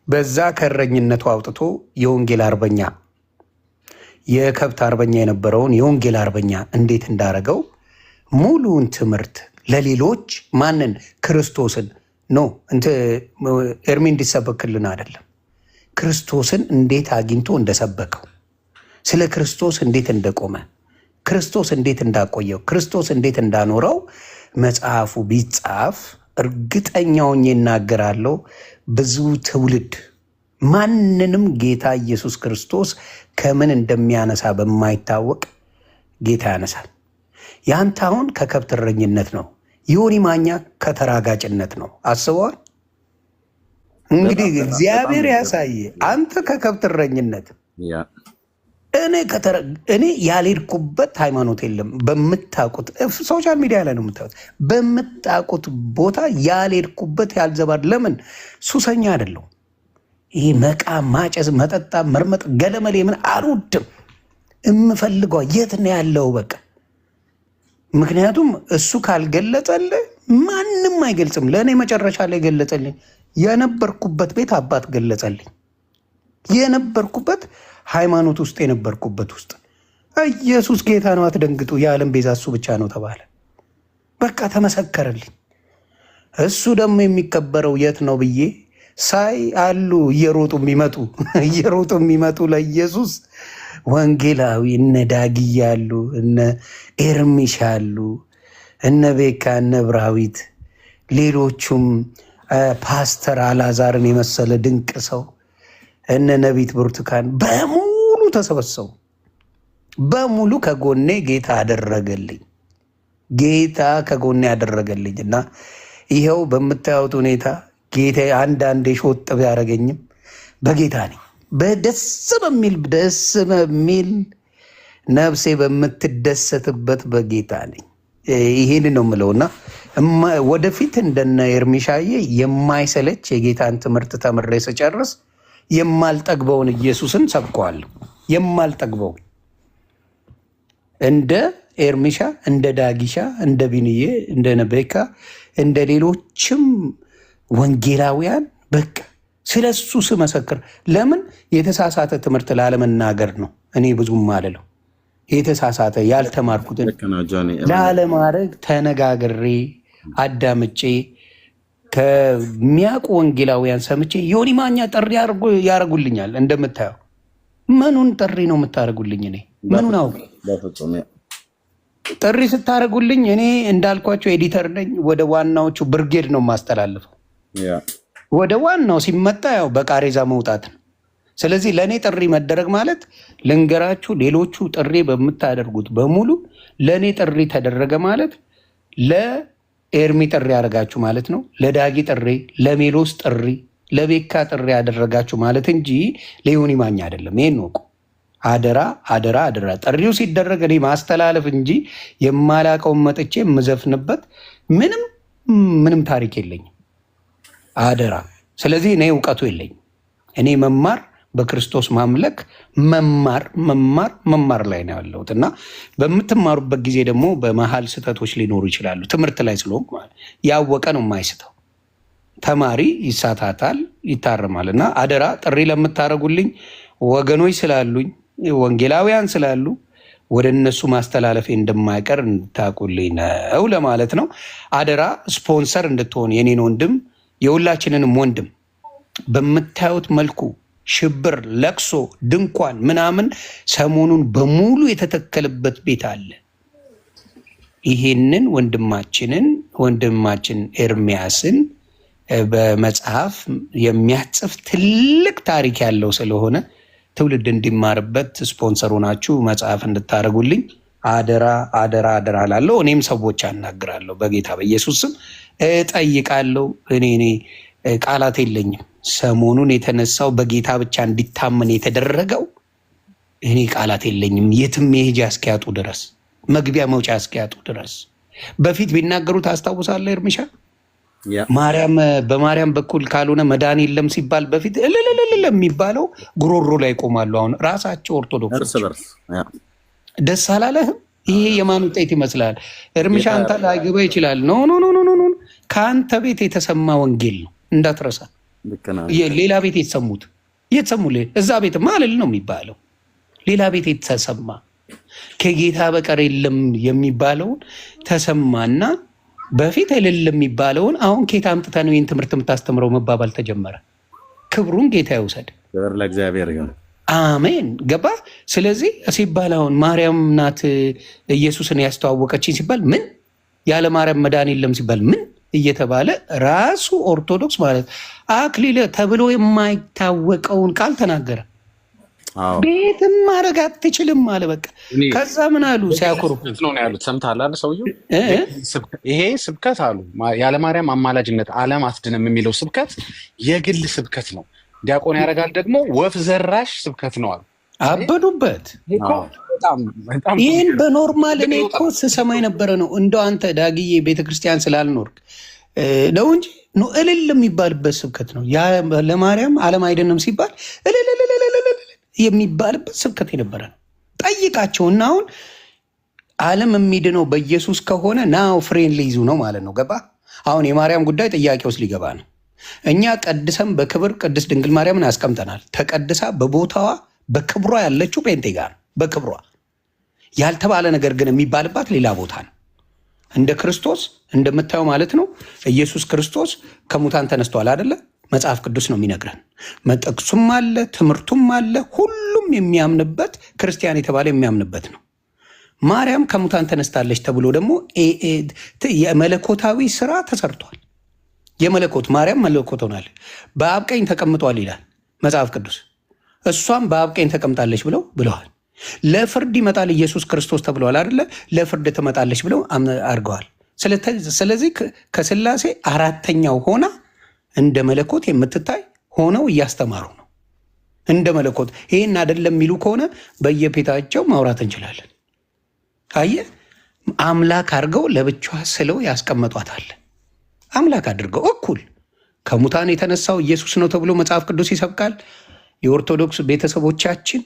በዛ ከእረኝነቱ አውጥቶ የወንጌል አርበኛ የከብት አርበኛ የነበረውን የወንጌል አርበኛ እንዴት እንዳረገው ሙሉውን ትምህርት ለሌሎች ማንን ክርስቶስን ኤርሚ እንዲሰበክልን አይደለም፣ ክርስቶስን እንዴት አግኝቶ እንደሰበከው፣ ስለ ክርስቶስ እንዴት እንደቆመ፣ ክርስቶስ እንዴት እንዳቆየው፣ ክርስቶስ እንዴት እንዳኖረው መጽሐፉ ቢጻፍ እርግጠኛውን ይናገራለሁ ብዙ ትውልድ ማንንም ጌታ ኢየሱስ ክርስቶስ ከምን እንደሚያነሳ በማይታወቅ ጌታ ያነሳል። ያንተ አሁን ከከብት እረኝነት ነው። ዮኒ ማኛ ከተራጋጭነት ነው። አስበዋል። እንግዲህ እግዚአብሔር ያሳየ አንተ ከከብት እረኝነት እኔ ያልሄድኩበት ሃይማኖት የለም። በምታውቁት ሶሻል ሚዲያ ላይ ነው የምታዩት። በምታውቁት ቦታ ያልሄድኩበት ያልዘባድ ለምን ሱሰኛ አይደለሁም። ይህ መቃ ማጨስ፣ መጠጣ፣ መርመጥ፣ ገለመሌ ምን አልወድም። የምፈልገው የት ነው ያለው በቃ። ምክንያቱም እሱ ካልገለጸልህ ማንም አይገልጽም። ለእኔ መጨረሻ ላይ ገለጸልኝ። የነበርኩበት ቤት አባት ገለጸልኝ። የነበርኩበት ሃይማኖት ውስጥ የነበርኩበት ውስጥ ኢየሱስ ጌታ ነው አትደንግጡ፣ የዓለም ቤዛ እሱ ብቻ ነው ተባለ። በቃ ተመሰከረልኝ። እሱ ደግሞ የሚከበረው የት ነው ብዬ ሳይ አሉ እየሮጡ የሚመጡ ለኢየሱስ ወንጌላዊ እነ ዳግያ አሉ፣ እነ ኤርሚሻ አሉ፣ እነ ቤካ፣ እነ ብራዊት፣ ሌሎቹም ፓስተር አላዛርን የመሰለ ድንቅ ሰው፣ እነ ነቢት ብርቱካን በሙሉ ተሰበሰቡ። በሙሉ ከጎኔ ጌታ አደረገልኝ። ጌታ ከጎኔ ያደረገልኝ እና ይኸው በምታዩት ሁኔታ ጌታ አንዳንዴ ሾጥ ቢያደርገኝም በጌታ ነኝ። ደስ በሚል ነፍሴ በምትደሰትበት በጌታ ነኝ። ይሄን ነው የምለውና ወደፊት እንደነ ኤርሚሻዬ የማይሰለች የጌታን ትምህርት ተምሬ ስጨርስ የማልጠግበውን ኢየሱስን ሰብከዋለሁ። የማልጠግበውን እንደ ኤርሚሻ፣ እንደ ዳጊሻ፣ እንደ ቢንዬ፣ እንደ ነቤካ፣ እንደ ሌሎችም ወንጌላውያን በቃ ስለ እሱ ስመሰክር፣ ለምን የተሳሳተ ትምህርት ላለመናገር ነው። እኔ ብዙም አልለው የተሳሳተ ያልተማርኩትን ላለማድረግ ተነጋግሬ አዳምጬ ከሚያውቁ ወንጌላውያን ሰምቼ ዮኒ ማኛ ጥሪ ያደርጉልኛል። እንደምታየው ምኑን ጥሪ ነው የምታደርጉልኝ? እኔ ምኑን አውቅ ጥሪ ስታደርጉልኝ? እኔ እንዳልኳቸው ኤዲተር ነኝ። ወደ ዋናዎቹ ብርጌድ ነው የማስተላልፈው። ወደ ዋናው ሲመጣ ያው በቃሬዛ መውጣት ነው። ስለዚህ ለእኔ ጥሪ መደረግ ማለት ልንገራችሁ፣ ሌሎቹ ጥሪ በምታደርጉት በሙሉ ለእኔ ጥሪ ተደረገ ማለት ለኤርሚ ጥሪ ያደረጋችሁ ማለት ነው። ለዳጊ ጥሪ፣ ለሜሎስ ጥሪ፣ ለቤካ ጥሪ ያደረጋችሁ ማለት እንጂ ለዮኒ ማኛ አይደለም። ይህን ወቁ። አደራ አደራ አደራ። ጥሪው ሲደረግ እኔ ማስተላለፍ እንጂ የማላቀውን መጥቼ የምዘፍንበት ምንም ታሪክ የለኝም። አደራ። ስለዚህ እኔ እውቀቱ የለኝም። እኔ መማር በክርስቶስ ማምለክ መማር ላይ ነው ያለሁት እና በምትማሩበት ጊዜ ደግሞ በመሀል ስህተቶች ሊኖሩ ይችላሉ። ትምህርት ላይ ስለሆንኩ ያወቀ ነው የማይስተው። ተማሪ ይሳታታል፣ ይታረማል። እና አደራ ጥሪ ለምታደርጉልኝ ወገኖች ስላሉኝ፣ ወንጌላውያን ስላሉ ወደ እነሱ ማስተላለፌ እንደማይቀር እንድታውቁልኝ ነው ለማለት ነው። አደራ ስፖንሰር እንድትሆን የኔን ወንድም የሁላችንንም ወንድም በምታዩት መልኩ ሽብር፣ ለቅሶ፣ ድንኳን ምናምን ሰሞኑን በሙሉ የተተከለበት ቤት አለ። ይሄንን ወንድማችን ኤርሚያስን በመጽሐፍ የሚያጽፍ ትልቅ ታሪክ ያለው ስለሆነ ትውልድ እንዲማርበት ስፖንሰር ሆናችሁ መጽሐፍ እንድታደርጉልኝ አደራ አደራ አደራ ላለው እኔም ሰዎች አናግራለሁ። በጌታ በኢየሱስ ስም እጠይቃለሁ። እኔ ቃላት የለኝም። ሰሞኑን የተነሳው በጌታ ብቻ እንዲታመን የተደረገው እኔ ቃላት የለኝም። የትም መሄጃ እስኪያጡ ድረስ፣ መግቢያ መውጫ እስኪያጡ ድረስ በፊት ቢናገሩት አስታውሳለህ። እርምሻ በማርያም በኩል ካልሆነ መዳን የለም ሲባል በፊት እልልልል የሚባለው ጉሮሮ ላይ ይቆማሉ። አሁን ራሳቸው ኦርቶዶክሶች ደስ አላለህም? ይሄ የማን ውጤት ይመስላል? እርምሻ አንተ ላይገባ ይችላል። ኖ ከአንተ ቤት የተሰማ ወንጌል ነው እንዳትረሳ። ሌላ ቤት የተሰሙት እዛ ቤት ማለል ነው የሚባለው። ሌላ ቤት የተሰማ ከጌታ በቀር የለም የሚባለውን ተሰማና በፊት እልል የሚባለውን አሁን ኬታ አምጥተህ ነው ይህን ትምህርት የምታስተምረው መባባል ተጀመረ። ክብሩን ጌታ ይውሰድ። ክብር ለእግዚአብሔር ይሁን። አሜን። ገባ። ስለዚህ ሲባል አሁን ማርያም ናት ኢየሱስን ያስተዋወቀችኝ ሲባል ምን፣ ያለ ማርያም መዳን የለም ሲባል ምን፣ እየተባለ ራሱ ኦርቶዶክስ ማለት አክሊለ ተብሎ የማይታወቀውን ቃል ተናገረ። ቤትም ማድረግ አትችልም አለ። በቃ ከዛ ምን አሉ ሲያኮርፉ ነው ያሉት። ሰምተሃል አይደል? ሰውየው ይሄ ስብከት አሉ ያለ ማርያም አማላጅነት ዓለም አትድንም የሚለው ስብከት የግል ስብከት ነው። ዲያቆን ያደርጋል ደግሞ ወፍ ዘራሽ ስብከት ነው አሉ። አበዱበት። ይህን በኖርማል እኔ እኮ ስሰማ የነበረ ነው። እንደው አንተ ዳግዬ ቤተክርስቲያን ስላልኖርክ ነው እንጂ እልል የሚባልበት ስብከት ነው። ለማርያም ዓለም አይደንም ሲባል የሚባልበት ስብከት የነበረ ነው። ጠይቃቸው እና አሁን ዓለም የሚድነው በኢየሱስ ከሆነ ናው ፍሬን ሊይዙ ነው ማለት ነው። ገባ? አሁን የማርያም ጉዳይ ጥያቄ ውስጥ ሊገባ ነው። እኛ ቀድሰን በክብር ቅድስት ድንግል ማርያምን አስቀምጠናል። ተቀድሳ በቦታዋ በክብሯ ያለችው ጴንጤ ጋር በክብሯ ያልተባለ ነገር ግን የሚባልባት ሌላ ቦታ ነው። እንደ ክርስቶስ እንደምታየው ማለት ነው። ኢየሱስ ክርስቶስ ከሙታን ተነስተዋል አይደለ? መጽሐፍ ቅዱስ ነው የሚነግረን። መጠቅሱም አለ፣ ትምህርቱም አለ። ሁሉም የሚያምንበት ክርስቲያን የተባለ የሚያምንበት ነው። ማርያም ከሙታን ተነስታለች ተብሎ ደግሞ የመለኮታዊ ስራ ተሰርቷል። የመለኮት ማርያም መለኮት ሆናለች፣ በአብ ቀኝ ተቀምጧል ይላል መጽሐፍ ቅዱስ። እሷም በአብ ቀኝ ተቀምጣለች ብለዋል። ለፍርድ ይመጣል ኢየሱስ ክርስቶስ ተብለዋል አይደለ? ለፍርድ ትመጣለች ብለው አድርገዋል። ስለዚህ ከስላሴ አራተኛው ሆና እንደ መለኮት የምትታይ ሆነው እያስተማሩ ነው። እንደ መለኮት ይህን አይደለም የሚሉ ከሆነ በየቤታቸው ማውራት እንችላለን። አየህ፣ አምላክ አድርገው ለብቻዋ ስለው ያስቀመጧታል። አምላክ አድርገው እኩል ከሙታን የተነሳው ኢየሱስ ነው ተብሎ መጽሐፍ ቅዱስ ይሰብካል። የኦርቶዶክስ ቤተሰቦቻችን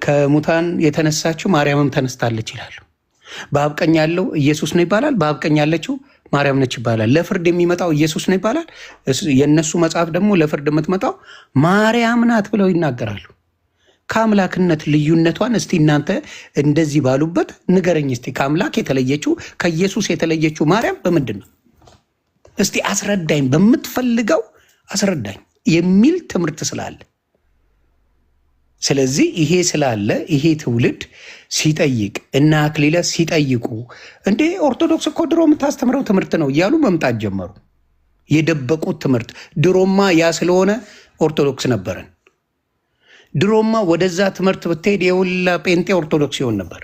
ከሙታን የተነሳችው ማርያምም ተነስታለች ይላሉ። በአብ ቀኝ ያለው ኢየሱስ ነው ይባላል። በአብ ቀኝ ያለችው ማርያም ነች ይባላል። ለፍርድ የሚመጣው ኢየሱስ ነው ይባላል። የእነሱ መጽሐፍ ደግሞ ለፍርድ የምትመጣው ማርያም ናት ብለው ይናገራሉ። ከአምላክነት ልዩነቷን እስቲ እናንተ እንደዚህ ባሉበት ንገረኝ እስቲ። ከአምላክ የተለየችው ከኢየሱስ የተለየችው ማርያም በምንድን ነው? እስቲ አስረዳኝ፣ በምትፈልገው አስረዳኝ የሚል ትምህርት ስላለ፣ ስለዚህ ይሄ ስላለ ይሄ ትውልድ ሲጠይቅ እና አክሊለ ሲጠይቁ እንዴ ኦርቶዶክስ እኮ ድሮ የምታስተምረው ትምህርት ነው እያሉ መምጣት ጀመሩ። የደበቁት ትምህርት ድሮማ ያ ስለሆነ ኦርቶዶክስ ነበረን። ድሮማ ወደዛ ትምህርት ብትሄድ የሁላ ጴንጤ ኦርቶዶክስ ይሆን ነበር።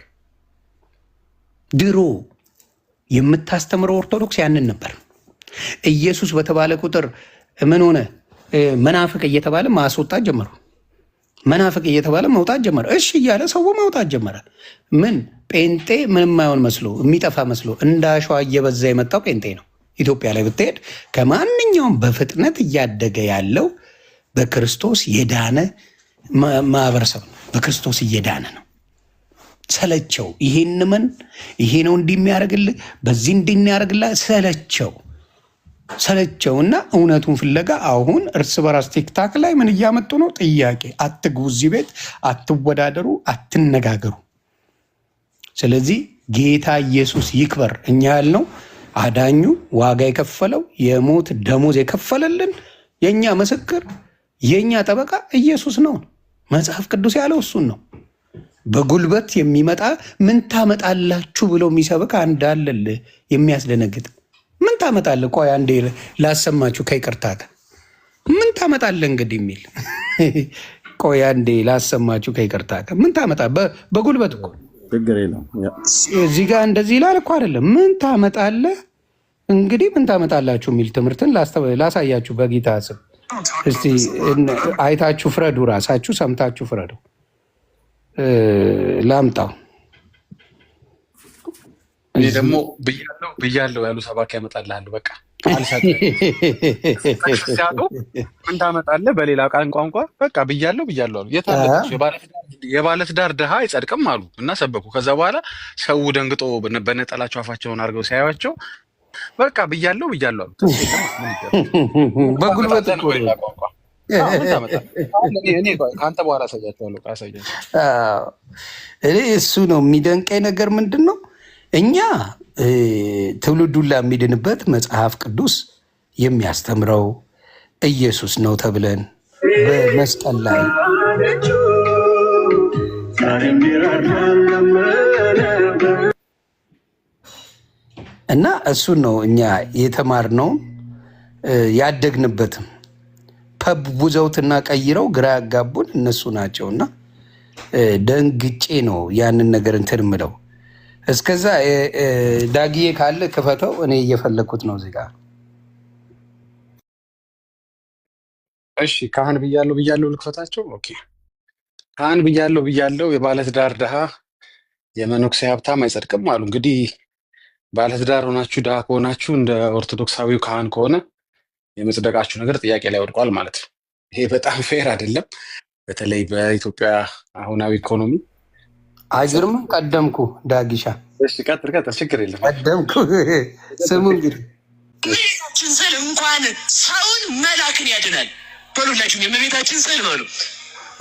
ድሮ የምታስተምረው ኦርቶዶክስ ያንን ነበር። ኢየሱስ በተባለ ቁጥር ምን ሆነ? መናፍቅ እየተባለ ማስወጣት ጀመሩ። መናፍቅ እየተባለ መውጣት ጀመረ። እሺ እያለ ሰው መውጣት ጀመረ። ምን ጴንጤ ምንም አይሆን መስሎ የሚጠፋ መስሎ እንደ አሸዋ እየበዛ የመጣው ጴንጤ ነው። ኢትዮጵያ ላይ ብትሄድ ከማንኛውም በፍጥነት እያደገ ያለው በክርስቶስ የዳነ ማህበረሰብ ነው። በክርስቶስ እየዳነ ነው። ሰለቸው። ይሄን ምን ይሄ ነው እንዲህ የሚያደርግልህ በዚህ እንዲህ የሚያደርግልህ ሰለቸውና እውነቱን ፍለጋ አሁን እርስ በራስ ቲክታክ ላይ ምን እያመጡ ነው? ጥያቄ አትግቡ፣ እዚህ ቤት አትወዳደሩ፣ አትነጋገሩ። ስለዚህ ጌታ ኢየሱስ ይክበር። እኛ ያልነው አዳኙ ዋጋ የከፈለው የሞት ደሞዝ የከፈለልን የእኛ ምስክር የእኛ ጠበቃ ኢየሱስ ነው። መጽሐፍ ቅዱስ ያለው እሱን ነው። በጉልበት የሚመጣ ምን ታመጣላችሁ ብሎ የሚሰብክ አንድ አለልህ የሚያስደነግጥ። ምን ታመጣለህ? ቆይ አንዴ ላሰማችሁ ከይቅርታ ጋር ምን ታመጣለህ እንግዲህ የሚል ቆይ አንዴ ላሰማችሁ ከይቅርታ ጋር ምን ታመጣ? በጉልበት እኮ እዚህ ጋር እንደዚህ ይላል እኮ አይደለም። ምን ታመጣለህ እንግዲህ ምን ታመጣላችሁ የሚል ትምህርትን ላሳያችሁ በጌታ ስም። እስቲ አይታችሁ ፍረዱ፣ ራሳችሁ ሰምታችሁ ፍረዱ። ላምጣው። እኔ ደግሞ ብያለሁ ያሉ ሰባኪ ያመጣልሃሉ። በቃ ሲያጡ ምን ታመጣለህ? በሌላ ቃል ቋንቋ በቃ ብያለሁ አሉ። የባለትዳር ድሃ አይጸድቅም አሉ እና ሰበኩ። ከዛ በኋላ ሰው ደንግጦ በነጠላቸው አፋቸውን አድርገው ሲያዩቸው በቃ ብያለሁ አሉ። በጉልበት ከአንተ በኋላ አሳያቸዋለሁ። እኔ እሱ ነው የሚደንቀኝ ነገር ምንድን ነው? እኛ ትውልዱላ የሚድንበት መጽሐፍ ቅዱስ የሚያስተምረው ኢየሱስ ነው ተብለን በመስቀል ላይ እና እሱን ነው እኛ የተማርነው ያደግንበትም። ፐብ ቡዘውትና ቀይረው ግራ ያጋቡን እነሱ ናቸውና ደንግጬ ነው ያንን ነገር እንትን ምለው። እስከዛ ዳግዬ ካለ ክፈተው፣ እኔ እየፈለግኩት ነው እዚህ ጋር። እሺ ካህን ብያለሁ ልክፈታቸው። ኦኬ ካህን ብያለሁ። የባለትዳር ድሃ የመነኩሴ ሀብታም አይጸድቅም አሉ። እንግዲህ ባለትዳር ሆናችሁ ድሃ ከሆናችሁ እንደ ኦርቶዶክሳዊው ካህን ከሆነ የመጽደቃችሁ ነገር ጥያቄ ላይ ወድቋል ማለት ነው። ይሄ በጣም ፌር አይደለም። በተለይ በኢትዮጵያ አሁናዊ ኢኮኖሚ አይገርምም? ቀደምኩ ዳጊሻ። እሺ ቀጥል፣ ችግር የለም ቀደምኩ። ስሙ እንግዲህ የእመቤታችን ስዕል እንኳን ሰውን መላክን ያድናል። በሉላችሁ የእመቤታችን ስዕል በሉ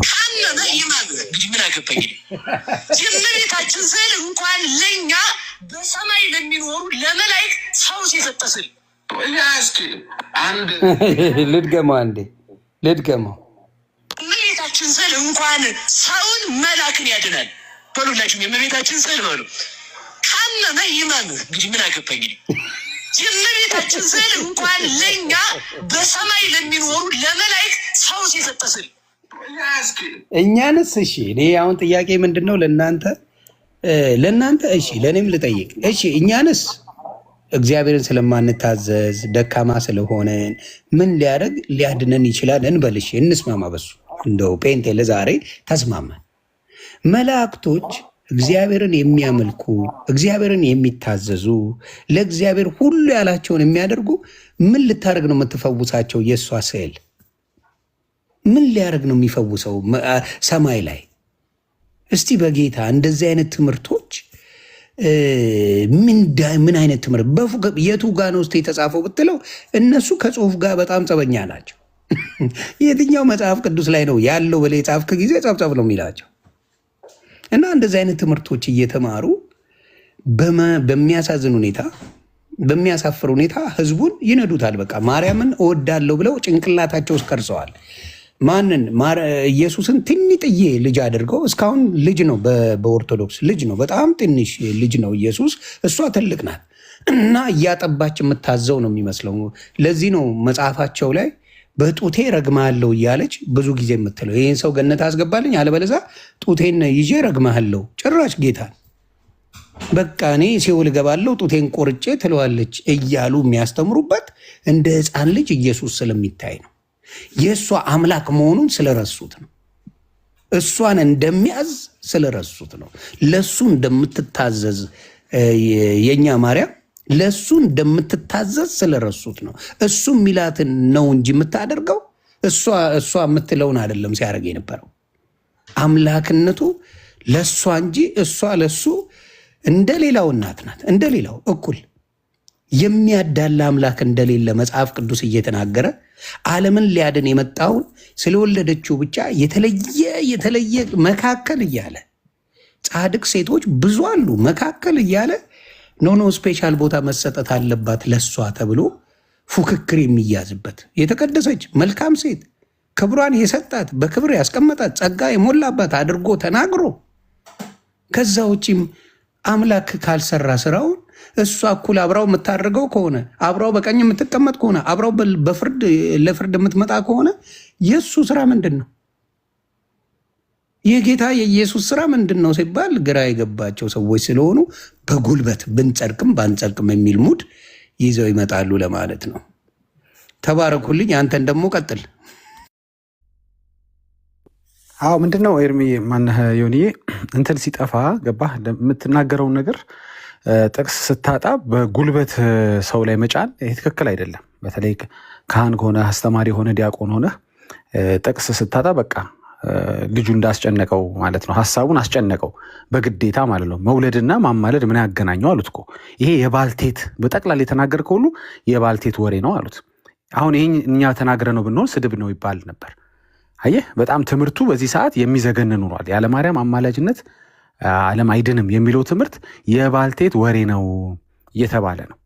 ካመመ ይማም። እንግዲህ ምን አገባኝ። የእመቤታችን ስዕል እንኳን ለእኛ በሰማይ ለሚኖሩ ለመላእክት ሰው የሰጠ ስዕል። ልድገመው አንዴ ልድገመው። የእመቤታችን ስዕል እንኳን ሰውን መላክን ያድናል። በሉላችሁ የእመቤታችን ስዕል በሉ ካመመ ይማም። እንግዲህ ምን አገባኝ። የእመቤታችን ስዕል እንኳን ለእኛ በሰማይ ለሚኖሩ ለመላእክት ሰው የሰጠ ስዕል። እኛንስ እሺ፣ እኔ አሁን ጥያቄ ምንድን ነው ለእናንተ እሺ፣ ለእኔም ልጠይቅ እሺ፣ እኛንስ እግዚአብሔርን ስለማንታዘዝ ደካማ ስለሆነን ምን ሊያድነን ይችላል እንበልሽ፣ እንስማማ። በሱ እንደው ጴንጤ ለዛሬ ተስማማን። መላእክቶች እግዚአብሔርን የሚያመልኩ እግዚአብሔርን የሚታዘዙ ለእግዚአብሔር ሁሉ ያላቸውን የሚያደርጉ ምን ልታደርግ ነው የምትፈውሳቸው? የእሷ ስዕል ምን ሊያደርግ ነው የሚፈውሰው ሰማይ ላይ? እስቲ በጌታ እንደዚህ አይነት ትምህርቶች ምን አይነት ትምህርት የቱ ጋ ነው ውስጥ የተጻፈው ብትለው እነሱ ከጽሁፍ ጋር በጣም ጸበኛ ናቸው። የትኛው መጽሐፍ ቅዱስ ላይ ነው ያለው ብለህ የጻፍክ ጊዜ ጸብጸብ ነው የሚላቸው። እና እንደዚህ አይነት ትምህርቶች እየተማሩ በሚያሳዝን ሁኔታ በሚያሳፍር ሁኔታ ህዝቡን ይነዱታል። በቃ ማርያምን እወዳለሁ ብለው ጭንቅላታቸው ውስጥ ቀርጸዋል። ማንን? ኢየሱስን ትንጥዬ ልጅ አድርገው እስካሁን ልጅ ነው፣ በኦርቶዶክስ ልጅ ነው፣ በጣም ትንሽ ልጅ ነው ኢየሱስ። እሷ ትልቅ ናት እና እያጠባች የምታዘው ነው የሚመስለው። ለዚህ ነው መጽሐፋቸው ላይ በጡቴ ረግማለሁ እያለች ብዙ ጊዜ የምትለው። ይህን ሰው ገነት አስገባልኝ አለበለዚያ ጡቴን ይዤ ረግማለሁ። ጭራሽ ጌታን በቃ እኔ ሲኦል እገባለሁ ጡቴን ቆርጬ ትለዋለች እያሉ የሚያስተምሩበት እንደ ሕፃን ልጅ ኢየሱስ ስለሚታይ ነው። የእሷ አምላክ መሆኑን ስለረሱት ነው። እሷን እንደሚያዝ ስለረሱት ነው። ለሱ እንደምትታዘዝ የኛ ማርያም ለሱ እንደምትታዘዝ ስለረሱት ነው። እሱ ሚላትን ነው እንጂ የምታደርገው እሷ የምትለውን አይደለም ሲያደርግ የነበረው። አምላክነቱ ለእሷ እንጂ እሷ ለሱ እንደሌላው እናት ናት። እንደሌላው እኩል የሚያዳላ አምላክ እንደሌለ መጽሐፍ ቅዱስ እየተናገረ ዓለምን ሊያድን የመጣውን ስለወለደችው ብቻ የተለየ መካከል እያለ ጻድቅ ሴቶች ብዙ አሉ መካከል እያለ ኖ ስፔሻል ቦታ መሰጠት አለባት ለሷ ተብሎ ፉክክር የሚያዝበት የተቀደሰች መልካም ሴት ክብሯን የሰጣት በክብር ያስቀመጣት ጸጋ የሞላባት አድርጎ ተናግሮ ከዛ ውጪም አምላክ ካልሰራ ስራውን እሷ እኩል አብራው የምታደርገው ከሆነ አብራው በቀኝ የምትቀመጥ ከሆነ አብራው ለፍርድ የምትመጣ ከሆነ የእሱ ስራ ምንድን ነው? የጌታ የኢየሱስ ስራ ምንድን ነው ሲባል ግራ የገባቸው ሰዎች ስለሆኑ በጉልበት ብንጸድቅም ባንጸድቅም የሚል ሙድ ይዘው ይመጣሉ ለማለት ነው። ተባረኩልኝ። አንተን ደግሞ ቀጥል። አዎ ምንድን ነው ኤርሚ ማነህ ዮኒዬ እንትን ሲጠፋ ገባህ የምትናገረውን ነገር ጥቅስ ስታጣ በጉልበት ሰው ላይ መጫን ይሄ ትክክል አይደለም። በተለይ ካህን ከሆነ አስተማሪ ሆነ ዲያቆን ሆነ ጥቅስ ስታጣ በቃ ልጁ እንዳስጨነቀው ማለት ነው። ሀሳቡን አስጨነቀው በግዴታ ማለት ነው። መውለድና ማማለድ ምን ያገናኘው አሉት እኮ። ይሄ የባልቴት በጠቅላላ የተናገርከው ሁሉ የባልቴት ወሬ ነው አሉት። አሁን ይሄ እኛ ተናግረ ነው ብንሆን ስድብ ነው ይባል ነበር። አየህ በጣም ትምህርቱ በዚህ ሰዓት የሚዘገንን ሆኗል። ያለ ማርያም አማላጅነት ዓለም አይድንም የሚለው ትምህርት የባልቴት ወሬ ነው እየተባለ ነው።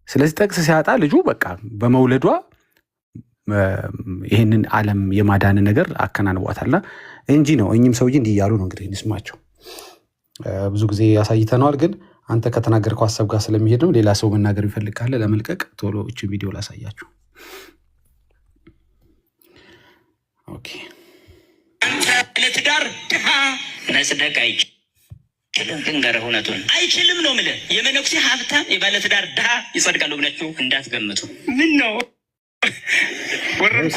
ስለዚህ ጥቅስ ሲያጣ ልጁ በቃ በመውለዷ ይህንን ዓለም የማዳን ነገር አከናንቧታልና እንጂ ነው። እኚህም ሰውዬ እንዲህ እያሉ ነው እንግዲህ እንስማቸው። ብዙ ጊዜ ያሳይተነዋል፣ ግን አንተ ከተናገርከው ሀሳብ ጋር ስለሚሄድ ነው። ሌላ ሰው መናገር ይፈልግ ካለ ለመልቀቅ ቶሎ እችን ቪዲዮ ላሳያችሁ። ኦኬ ለትዳር ድሃ መጽደቅ አይችልም። ልንገርህ እውነቱን አይችልም ነው የምልህ። የመነኩሴ ሀብታም የባለትዳር ድሃ ይጸድቃሉ ብላችሁ እንዳትገምቱ። ምን ነው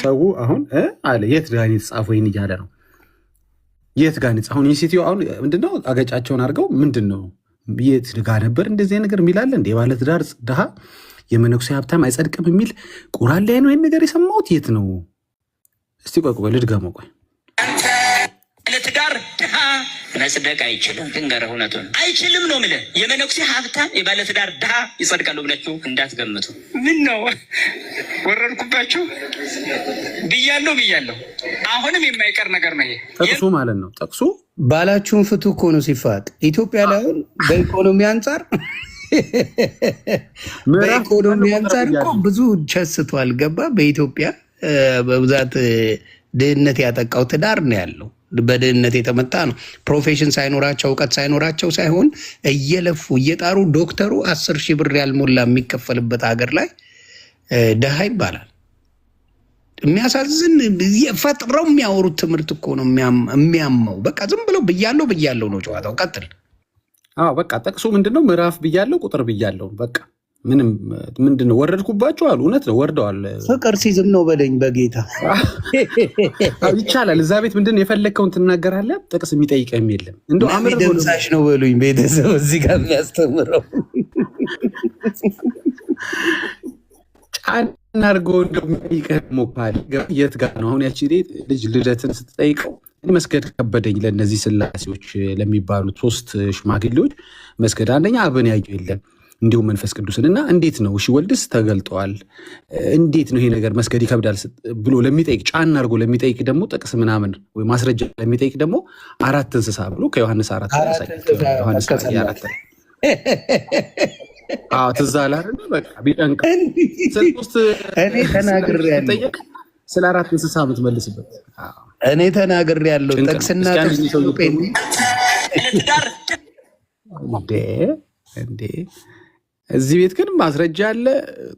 ሰው አሁን አለ የት ጋር የተጻፈው ይህን እያለ ነው። የት ጋር ነጻ አሁን ዩኒቨርሲቲ አሁን ምንድነው አገጫቸውን አድርገው ምንድነው የት ጋር ነበር እንደዚህ ነገር የሚላለ እንደ ባለትዳር ድሃ የመነኩሴ ሀብታም አይጸድቅም የሚል ቁርአን ላይ ነው ይሄን ነገር የሰማሁት። የት ነው እስቲ ቆይ ልድገመው። ቆይ ለትዳር ድሃ መጽደቅ አይችልም። ልንገርህ እውነቱን አይችልም ነው የምልህ። የመነኩሴ ሀብታም የባለትዳር ድሃ ይጸድቃሉ ብላችሁ እንዳትገምቱ። ምን ነው ወረድኩባችሁ? ብያለሁ። አሁንም የማይቀር ነገር ነው ይሄ ጠቅሱ ማለት ነው። ጠቅሱ ባላችሁን ፍቱ እኮ ነው ሲፋቅ። ኢትዮጵያ ላይ አሁን በኢኮኖሚ አንጻር እኮ ብዙ ቸስቷል። ገባ በኢትዮጵያ በብዛት ድህነት ያጠቃው ትዳር ነው ያለው። በድህነት የተመታ ነው። ፕሮፌሽን ሳይኖራቸው እውቀት ሳይኖራቸው ሳይሆን እየለፉ እየጣሩ ዶክተሩ 10,000 ብር ያልሞላ የሚከፈልበት ሀገር ላይ ደሃ ይባላል። የሚያሳዝን ፈጥረው የሚያወሩት ትምህርት እኮ ነው የሚያመው። በቃ ዝም ብለው ብያለው ነው ጨዋታው። ቀጥል። በቃ ጠቅሱ ምንድነው ምዕራፍ ብያለው ቁጥር ብያለው በቃ ምንም ምንድነው ወረድኩባችሁ አሉ። እውነት ነው ወርደዋል። ፍቅር ሲዝም ነው በለኝ በጌታ ይቻላል። እዛ ቤት ምንድነው የፈለግከውን ትናገራለህ። ጥቅስ የሚጠይቀህም የለም። እንደው አምር ደምሳሽ ነው በሉኝ ቤተሰብ እዚህ ጋር የሚያስተምረው ጫን አድርጎ እንደሚጠይቀህ ሞካል። የት ጋር ነው አሁን ያቺ ልጅ ልደትን ስትጠይቀው መስገድ ከበደኝ ለእነዚህ ስላሴዎች ለሚባሉት 3 ሽማግሌዎች መስገድ አንደኛ አብን ያየው የለም እንዲሁም መንፈስ ቅዱስን እና እንዴት ነው እሺ ወልድስ ተገልጠዋል እንዴት ነው ይሄ ነገር መስገድ ይከብዳል ብሎ ለሚጠይቅ ጫና አድርጎ ለሚጠይቅ ደግሞ ጥቅስ ምናምን ወይ ማስረጃ ለሚጠይቅ ደግሞ 4 እንስሳ ብሎ ከዮሐንስ 4 ዮሐንስ 4 ትዝ አለ አይደል? በቃ ቢጠንቅ እኔ ተናግሬያለሁ። ስለ 4 እንስሳ የምትመልስበት እኔ ተናግሬያለሁ። ጥቅስና እንዴ እዚህ ቤት ግን ማስረጃ አለ፣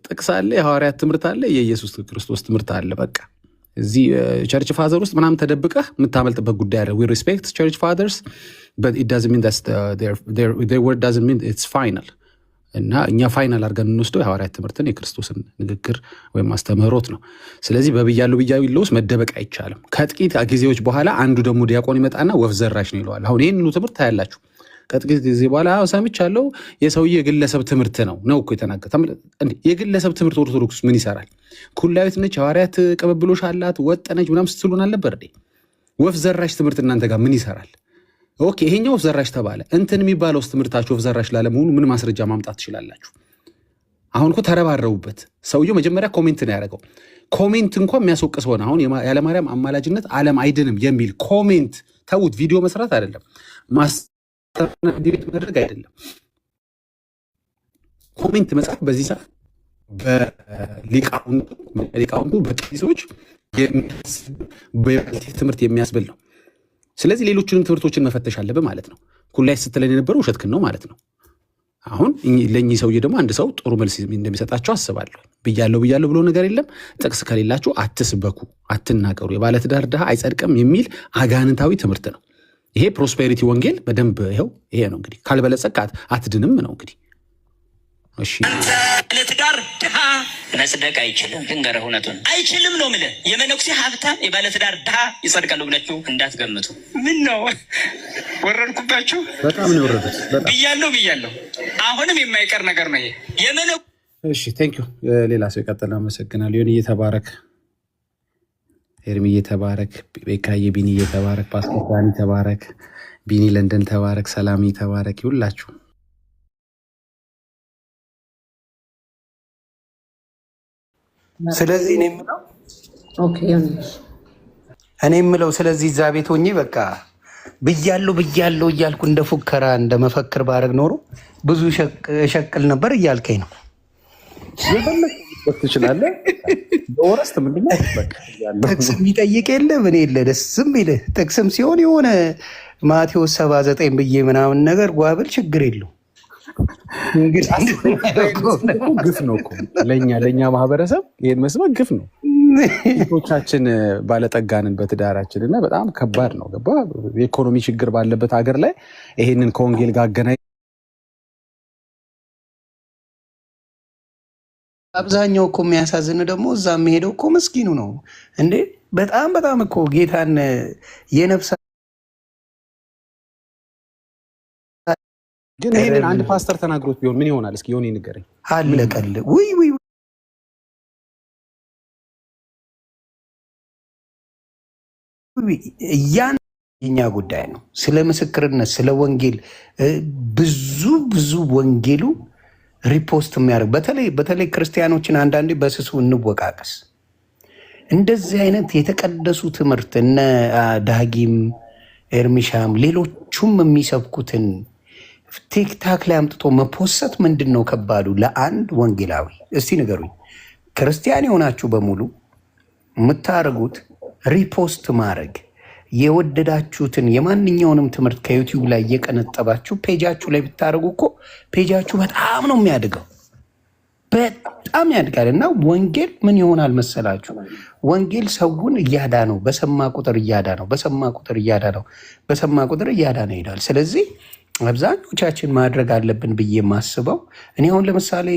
ጥቅስ አለ፣ የሐዋርያት ትምህርት አለ፣ የኢየሱስ ክርስቶስ ትምህርት አለ። በቃ እዚህ ቸርች ፋዘር ውስጥ ምናምን ተደብቀህ የምታመልጥበት ጉዳይ አለ። we respect church fathers but it doesn't mean that's their word doesn't mean it's final እና እኛ ፋይናል አድርገን እንወስደው የሐዋርያት ትምህርትን የክርስቶስን ንግግር ወይም አስተምህሮት ነው። ስለዚህ በብያለሁ ውስጥ መደበቅ አይቻልም። ከጥቂት ጊዜዎች በኋላ አንዱ ደግሞ ዲያቆን ይመጣና ወፍ ዘራሽ ነው ይለዋል። አሁን ይህንኑ ትምህርት ታያላችሁ። ከጥቂት ጊዜ በኋላ ሰምቻለሁ የሰውዬ የግለሰብ ትምህርት ነው እኮ የተናገረ። የግለሰብ ትምህርት ኦርቶዶክስ ምን ይሰራል? ኩላዊት ነች፣ ሐዋርያት ቅብብሎሽ አላት፣ ወጠነች ምናምን ስትሉን አልነበር? ወፍ ዘራሽ ትምህርት እናንተ ጋር ምን ይሰራል? ኦኬ ይሄኛው ወፍ ዘራሽ ተባለ። እንትን የሚባለው ትምህርታችሁ ወፍ ዘራሽ ላለመሆኑ ምን ማስረጃ ማምጣት ትችላላችሁ? አሁን እኮ ተረባረቡበት። ሰውየው መጀመሪያ ኮሜንት ነው ያደረገው። ኮሜንት እንኳን የሚያስወቅስ ሆነ። አሁን ያለማርያም አማላጅነት ዓለም አይድንም የሚል ኮሜንት ተዉት። ቪዲዮ መስራት አይደለም ዲቤት ማድረግ አይደለም። ኮሜንት መጽሐፍ በዚህ ሰዓት በሊቃውንቱ በቄሶች ትምህርት የሚያስብል ነው። ስለዚህ ሌሎችንም ትምህርቶችን መፈተሽ አለብህ ማለት ነው። ኩላይ ስትለን የነበረው ውሸትክን ነው ማለት ነው። አሁን ለእኚህ ሰውዬ ደግሞ አንድ ሰው ጥሩ መልስ እንደሚሰጣቸው አስባለሁ። ብያለሁ ብሎ ነገር የለም። ጥቅስ ከሌላችሁ አትስበኩ፣ አትናገሩ። የባለትዳር ድሃ አይጸድቅም የሚል አጋንንታዊ ትምህርት ነው። ይሄ ፕሮስፔሪቲ ወንጌል በደንብ ይሄው ይሄ ነው እንግዲህ። ካልበለጸግ አትድንም ነው እንግዲህ። እሺ ለትዳር ድሃ መጽደቅ አይችልም። ልንገርህ እውነቱን አይችልም ነው የምልህ። የመነኩሴ ሀብታም የባለትዳር ድሃ ይጸድቃሉ ብላችሁ እንዳትገምቱ። ምን ነው ወረድኩባችሁ? በጣም ነው ወረዱት። ብያለሁ። አሁንም የማይቀር ነገር ነው ይሄ እሺ ቴንክ ዩ። ሌላ ሰው ይቀጥል። አመሰግናለሁ። ዮኒ እየተባረክ፣ ኤርሚ እየተባረክ፣ ቤካዬ ቢኒ እየተባረክ፣ ፓስተር ዳኒ ተባረክ፣ ቢኒ ለንደን ተባረክ፣ ሰላሚ ተባረክ። ይሁላችሁ ስለዚህ እኔ የምለው ስለዚህ እዛ ቤት ሆኜ በቃ ብያለሁ እያልኩ እንደ ፉከራ እንደ መፈክር ባረግ ኖሮ ብዙ ሸቅል ነበር እያልከኝ ነው። ትችላለህ። በወረስት ምንድነው ጥቅስ የሚጠይቅ የለ ምን የለ ደስም ይለ ጥቅስም ሲሆን የሆነ ማቴዎስ 79 ብዬ ምናምን ነገር ጓብል ችግር የለው። ግፍ ነው እኮ ለእኛ ማህበረሰብ ይሄን መስማት ግፍ ነው። ቶቻችን ባለጠጋንን በትዳራችን እና በጣም ከባድ ነው። ገባ የኢኮኖሚ ችግር ባለበት ሀገር ላይ ይሄንን ከወንጌል ጋር አገናኝ አብዛኛው እኮ የሚያሳዝን ደግሞ እዛ የሚሄደው እኮ ምስኪኑ ነው እንዴ። በጣም እኮ ጌታን የነፍሳ ግን ይሄንን አንድ ፓስተር ተናግሮት ቢሆን ምን ይሆናል? እስኪ ዮኒ ንገረኝ። አለቀል ውይ ያን የኛ ጉዳይ ነው። ስለ ምስክርነት ስለ ወንጌል ብዙ ወንጌሉ ሪፖስት የሚያደርግ በተለይ ክርስቲያኖችን አንዳንዴ በስሱ እንወቃቀስ። እንደዚህ አይነት የተቀደሱ ትምህርት እነ ዳጊም ኤርሚሻም ሌሎቹም የሚሰብኩትን ቲክታክ ላይ አምጥቶ መፖሰት ምንድን ነው ከባዱ? ለአንድ ወንጌላዊ እስቲ ንገሩኝ። ክርስቲያን የሆናችሁ በሙሉ የምታደርጉት ሪፖስት ማድረግ የወደዳችሁትን የማንኛውንም ትምህርት ከዩቲዩብ ላይ እየቀነጠባችሁ ፔጃችሁ ላይ ብታደርጉ እኮ ፔጃችሁ በጣም ነው የሚያድገው፣ በጣም ያድጋል። እና ወንጌል ምን ይሆናል መሰላችሁ? ወንጌል ሰውን እያዳነው በሰማ ቁጥር እያዳነው ይሄዳል። ስለዚህ አብዛኞቻችን ማድረግ አለብን ብዬ የማስበው እኔ አሁን ለምሳሌ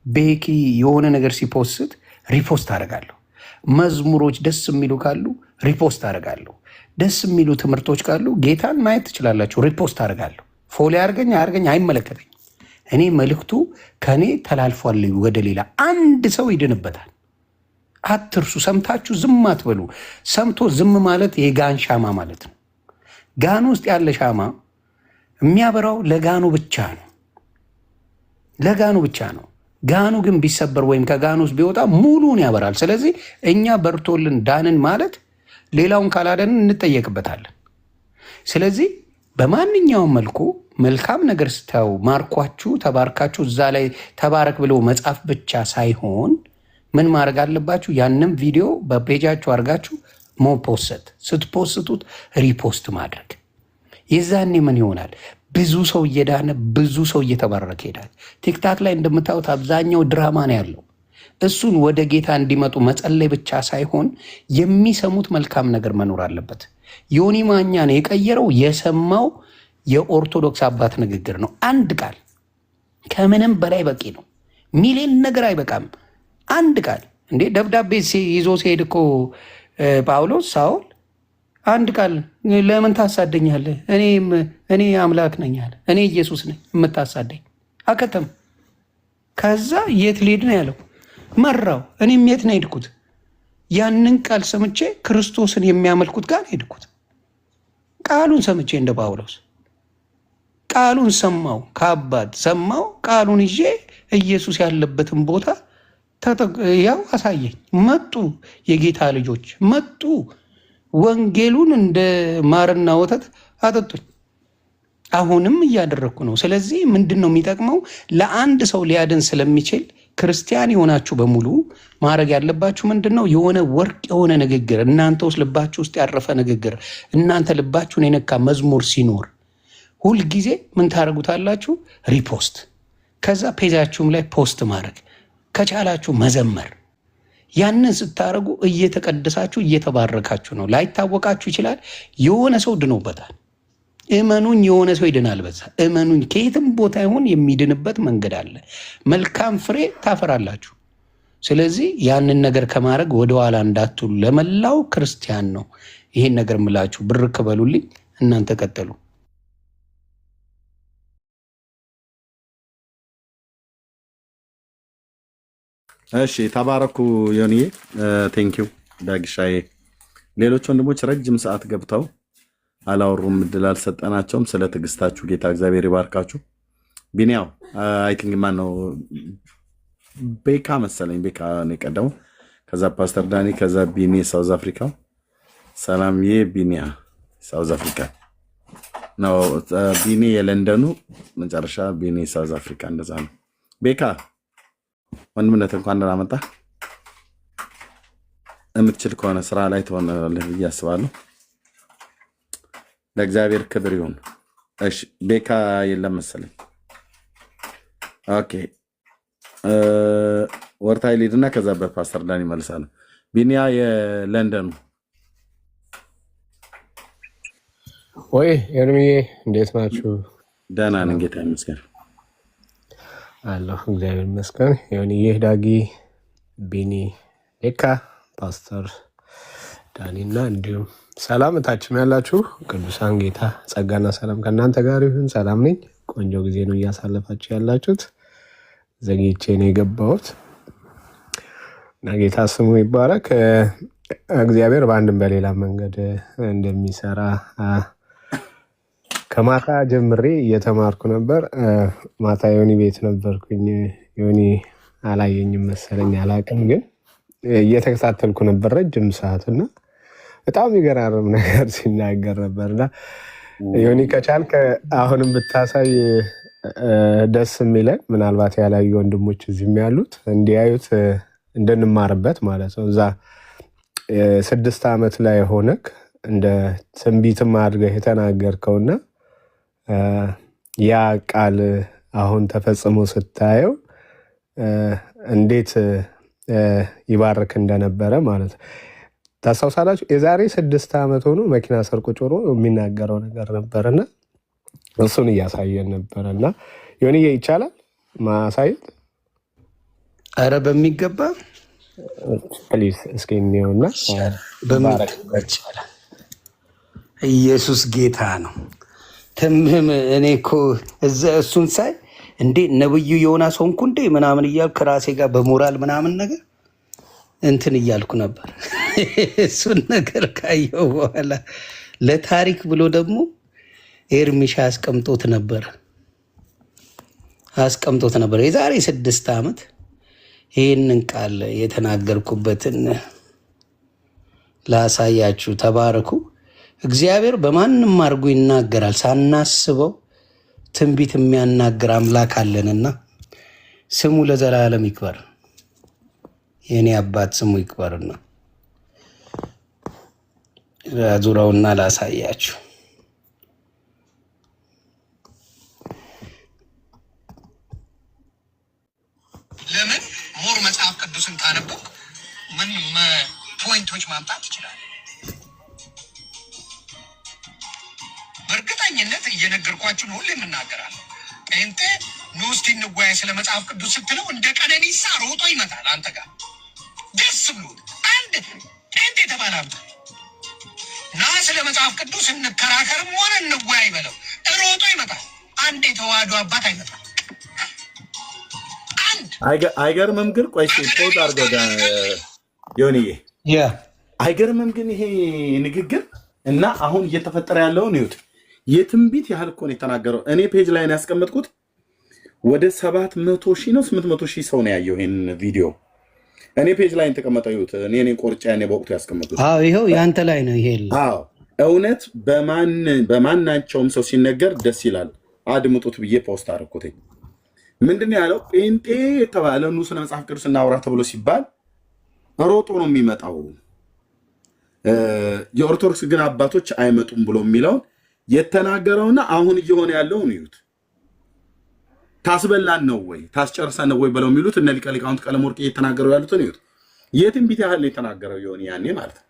ቤኪ የሆነ ነገር ሲፖስት ሪፖስት አደርጋለሁ። መዝሙሮች ደስ የሚሉ ካሉ ሪፖስት አደርጋለሁ። ደስ የሚሉ ትምህርቶች ካሉ ጌታን ማየት ትችላላችሁ፣ ሪፖስት አደርጋለሁ። ፎሎ ያርገኝ አይመለከተኝም። እኔ መልእክቱ ከኔ ተላልፏል ወደ ሌላ አንድ ሰው ይድንበታል። አትርሱ። ሰምታችሁ ዝም አትበሉ። ሰምቶ ዝም ማለት የጋን ሻማ ማለት ነው። ጋን ውስጥ ያለ ሻማ የሚያበራው ለጋኑ ብቻ ነው። ጋኑ ግን ቢሰበር ወይም ከጋኑ ውስጥ ቢወጣ ሙሉን ያበራል። ስለዚህ እኛ በርቶልን ዳንን ማለት ሌላውን ካላደንን እንጠየቅበታለን። ስለዚህ በማንኛውም መልኩ መልካም ነገር ስታዩ ማርኳችሁ ተባርካችሁ እዛ ላይ ተባረክ ብሎ መጻፍ ብቻ ሳይሆን ምን ማድረግ አለባችሁ? ያንም ቪዲዮ በፔጃችሁ አድርጋችሁ መፖሰት፣ ስትፖስቱት ሪፖስት ማድረግ። የዛኔ ምን ይሆናል? ብዙ ሰው እየዳነ ብዙ ሰው እየተባረከ ይሄዳል። ቲክታክ ላይ እንደምታዩት አብዛኛው ድራማ ነው ያለው። እሱን ወደ ጌታ እንዲመጡ መጸለይ ብቻ ሳይሆን የሚሰሙት መልካም ነገር መኖር አለበት። ዮኒ ማኛን የቀየረው የሰማው የኦርቶዶክስ አባት ንግግር ነው። አንድ ቃል ከምንም በላይ በቂ ነው። ሚሊዮን ነገር አይበቃም። አንድ ቃል እንዴ! ደብዳቤ ይዞ ሲሄድ እኮ ጳውሎስ ሳውል አንድ ቃል ለምን ታሳደኛለህ? እኔ አምላክ ነኝ አለ። እኔ ኢየሱስ ነኝ የምታሳደኝ አከተም። ከዛ የት ልሄድ ነው ያለው? መራው። እኔም የት ነው ሄድኩት? ያንን ቃል ሰምቼ ክርስቶስን የሚያመልኩት ጋር ሄድኩት። ቃሉን ሰምቼ እንደ ጳውሎስ ቃሉን ሰማው፣ ከአባት ሰማው። ቃሉን ይዤ ኢየሱስ ያለበትን ቦታ ያው አሳየኝ። መጡ፣ የጌታ ልጆች መጡ። ወንጌሉን እንደ ማርና ወተት አጠጡኝ። አሁንም እያደረግኩ ነው። ስለዚህ ምንድን ነው የሚጠቅመው? ለአንድ ሰው ሊያድን ስለሚችል ክርስቲያን የሆናችሁ በሙሉ ማድረግ ያለባችሁ ምንድን ነው? የሆነ ወርቅ የሆነ ንግግር እናንተ ውስጥ ልባችሁ ውስጥ ያረፈ ንግግር፣ እናንተ ልባችሁን የነካ መዝሙር ሲኖር ሁልጊዜ ምን ታደርጉታላችሁ? ሪፖስት። ከዛ ፔጃችሁም ላይ ፖስት ማድረግ ከቻላችሁ መዘመር። ያንን ስታደርጉ እየተቀደሳችሁ እየተባረካችሁ ነው። ላይታወቃችሁ ይችላል። የሆነ ሰው ድኖበታል። እመኑኝ፣ የሆነ ሰው ይድናል። በዛ እመኑኝ። ከየትም ቦታ ይሁን የሚድንበት መንገድ አለ። መልካም ፍሬ ታፈራላችሁ። ስለዚህ ያንን ነገር ከማድረግ ወደኋላ እንዳትሉ። ለመላው ክርስቲያን ነው ይሄን ነገር ምላችሁ። ብርክ በሉልኝ። እናንተ ቀጠሉ። እሺ፣ ተባረኩ ዮኒዬ። ቴንኪዩ ዳግሻዬ። ሌሎች ወንድሞች ረጅም ሰዓት ገብተው አላወሩም፣ እድል አልሰጠናቸውም። ስለ ትዕግስታችሁ ጌታ እግዚአብሔር ይባርካችሁ። ቢኒያው አይ ቲንክ ማን ነው ቤካ መሰለኝ፣ ቤካ ነው የቀደመው። ከዛ ፓስተር ዳኒ፣ ከዛ ቢኒ ሳውዝ አፍሪካ። ሰላምዬ ቢኒያ ሳውዝ አፍሪካ ነው። ቢኒ የለንደኑ መጨረሻ፣ ቢኒ ሳውዝ አፍሪካ። እንደዛ ነው። ቤካ ወንድምነት እንኳን ደህና መጣ። የምትችል ከሆነ ስራ ላይ ትሆናለህ ብዬ አስባለሁ። ለእግዚአብሔር ክብር ይሁን። እሺ ቤካ የለም መሰለኝ። ኦኬ ወርታይ ሊድና ከዛ በፓስተር ዳን ይመልሳል። ቢኒያ የለንደኑ ወይ ኤርሚዬ እንዴት ናችሁ? ደህና ነን ጌታ ይመስገን አለሁ እግዚአብሔር ይመስገን። ይሄ ዳጊ ቢኒ ኤካ ፓስተር ዳኒና እንዲሁም ሰላም እታችም ያላችሁ ቅዱሳን ጌታ ጸጋና ሰላም ከእናንተ ጋር ይሁን። ሰላም ነኝ። ቆንጆ ጊዜ ነው እያሳለፋችሁ ያላችሁት። ዘግይቼ ነው የገባሁት እና ጌታ ስሙ ይባረክ። እግዚአብሔር በአንድም በሌላ መንገድ እንደሚሰራ ከማታ ጀምሬ እየተማርኩ ነበር። ማታ ዮኒ ቤት ነበርኩኝ። ዮኒ አላየኝም መሰለኝ አላቅም፣ ግን እየተከታተልኩ ነበር ረጅም ሰዓት እና በጣም ይገራርም ነገር ሲናገር ነበርና ዮኒ ከቻልክ አሁንም ብታሳይ ደስ የሚለን ምናልባት ያላዩ ወንድሞች እዚህም ያሉት እንዲያዩት እንድንማርበት ማለት ነው። እዛ 6 ዓመት ላይ ሆነክ እንደ ትንቢትም አድርገህ የተናገርከውና ያ ቃል አሁን ተፈጽሞ ስታየው እንዴት ይባርክ እንደነበረ ማለት ነው። ታስታውሳላችሁ? የዛሬ 6 ዓመት ሆኖ መኪና ሰርቆ ጮሮ የሚናገረው ነገር ነበርና እሱን እያሳየን ነበርና ዮኒዬ ይቻላል ማሳየት? አረ በሚገባ ፕሊዝ እስኪ እንየውና በሚገባ ይቻላል። ኢየሱስ ጌታ ነው። ትምህም እኔ እኮ እሱን ሳይ እንዴ ነብዩ ዮናስ ሆንኩ እንዴ ምናምን እያልኩ ከራሴ ጋር በሞራል ምናምን ነገር እንትን እያልኩ ነበር። እሱን ነገር ካየው በኋላ ለታሪክ ብሎ ደግሞ ኤርሚሻ አስቀምጦት ነበር የዛሬ 6 ዓመት ይህንን ቃል የተናገርኩበትን ላሳያችሁ። ተባረኩ። እግዚአብሔር በማንም አድርጎ ይናገራል። ሳናስበው ትንቢት የሚያናግር አምላክ አለንና ስሙ ለዘላለም ይክበር። የኔ አባት ስሙ ይክበርና ዙራውና ላሳያችሁ። ለምን ሞር መጽሐፍ ቅዱስን ታነቡ ምን ፖይንቶች ማምጣት ይችላል። በእርግጠኝነት እየነገርኳችሁ ነው። ሁሌ የምናገራለሁ። ጴንጤ ንውስቲ እንጓያ ስለ መጽሐፍ ቅዱስ ስትለው እንደ ቀነኒሳ ሮጦ ይመጣል አንተ ጋር ደስ ብሎት። አንድ ጴንጤ ተባላምተ ና ስለ መጽሐፍ ቅዱስ እንከራከርም ሆነ እንጓያ ይበለው ሮጦ ይመጣል። አንድ የተዋህዶ አባት አይመጣም። አይገርምም? ግን ቆይ ፖዝ አድርገው ዮኒዬ፣ አይገርምም? ግን ይሄ ንግግር እና አሁን እየተፈጠረ ያለውን ይሁት የትንቢት ያህል እኮ ነው የተናገረው። እኔ ፔጅ ላይ ነው ያስቀመጥኩት። ወደ 700,000 ነው 800,000 ሰው ነው ያየው ይሄን ቪዲዮ። እኔ ፔጅ ላይ የተቀመጠው ይሁት እኔ ቆርጫ ያኔ በወቅቱ ያስቀመጥኩት። አዎ ይሄው ያንተ ላይ ነው ይሄ። አዎ እውነት በማናቸውም ሰው ሲነገር ደስ ይላል። አድምጡት ብዬ ፖስት አደረኩት። ምንድን ነው ያለው? ጴንጤ የተባለ ኑ ስለ መጽሐፍ ቅዱስ እናውራ ተብሎ ሲባል ሮጦ ነው የሚመጣው። የኦርቶዶክስ ግን አባቶች አይመጡም ብሎ የሚለውን የተናገረውና አሁን እየሆነ ያለውን ይዩት። ታስበላን ነው ወይ ታስጨርሰን ነው ወይ ብለው የሚሉት እነ ሊቀ ሊቃውንት ቀለመወርቅ እየተናገረው ያሉትን ይዩት። የትንቢት ያህል የተናገረው ይሆን ያኔ ማለት ነው።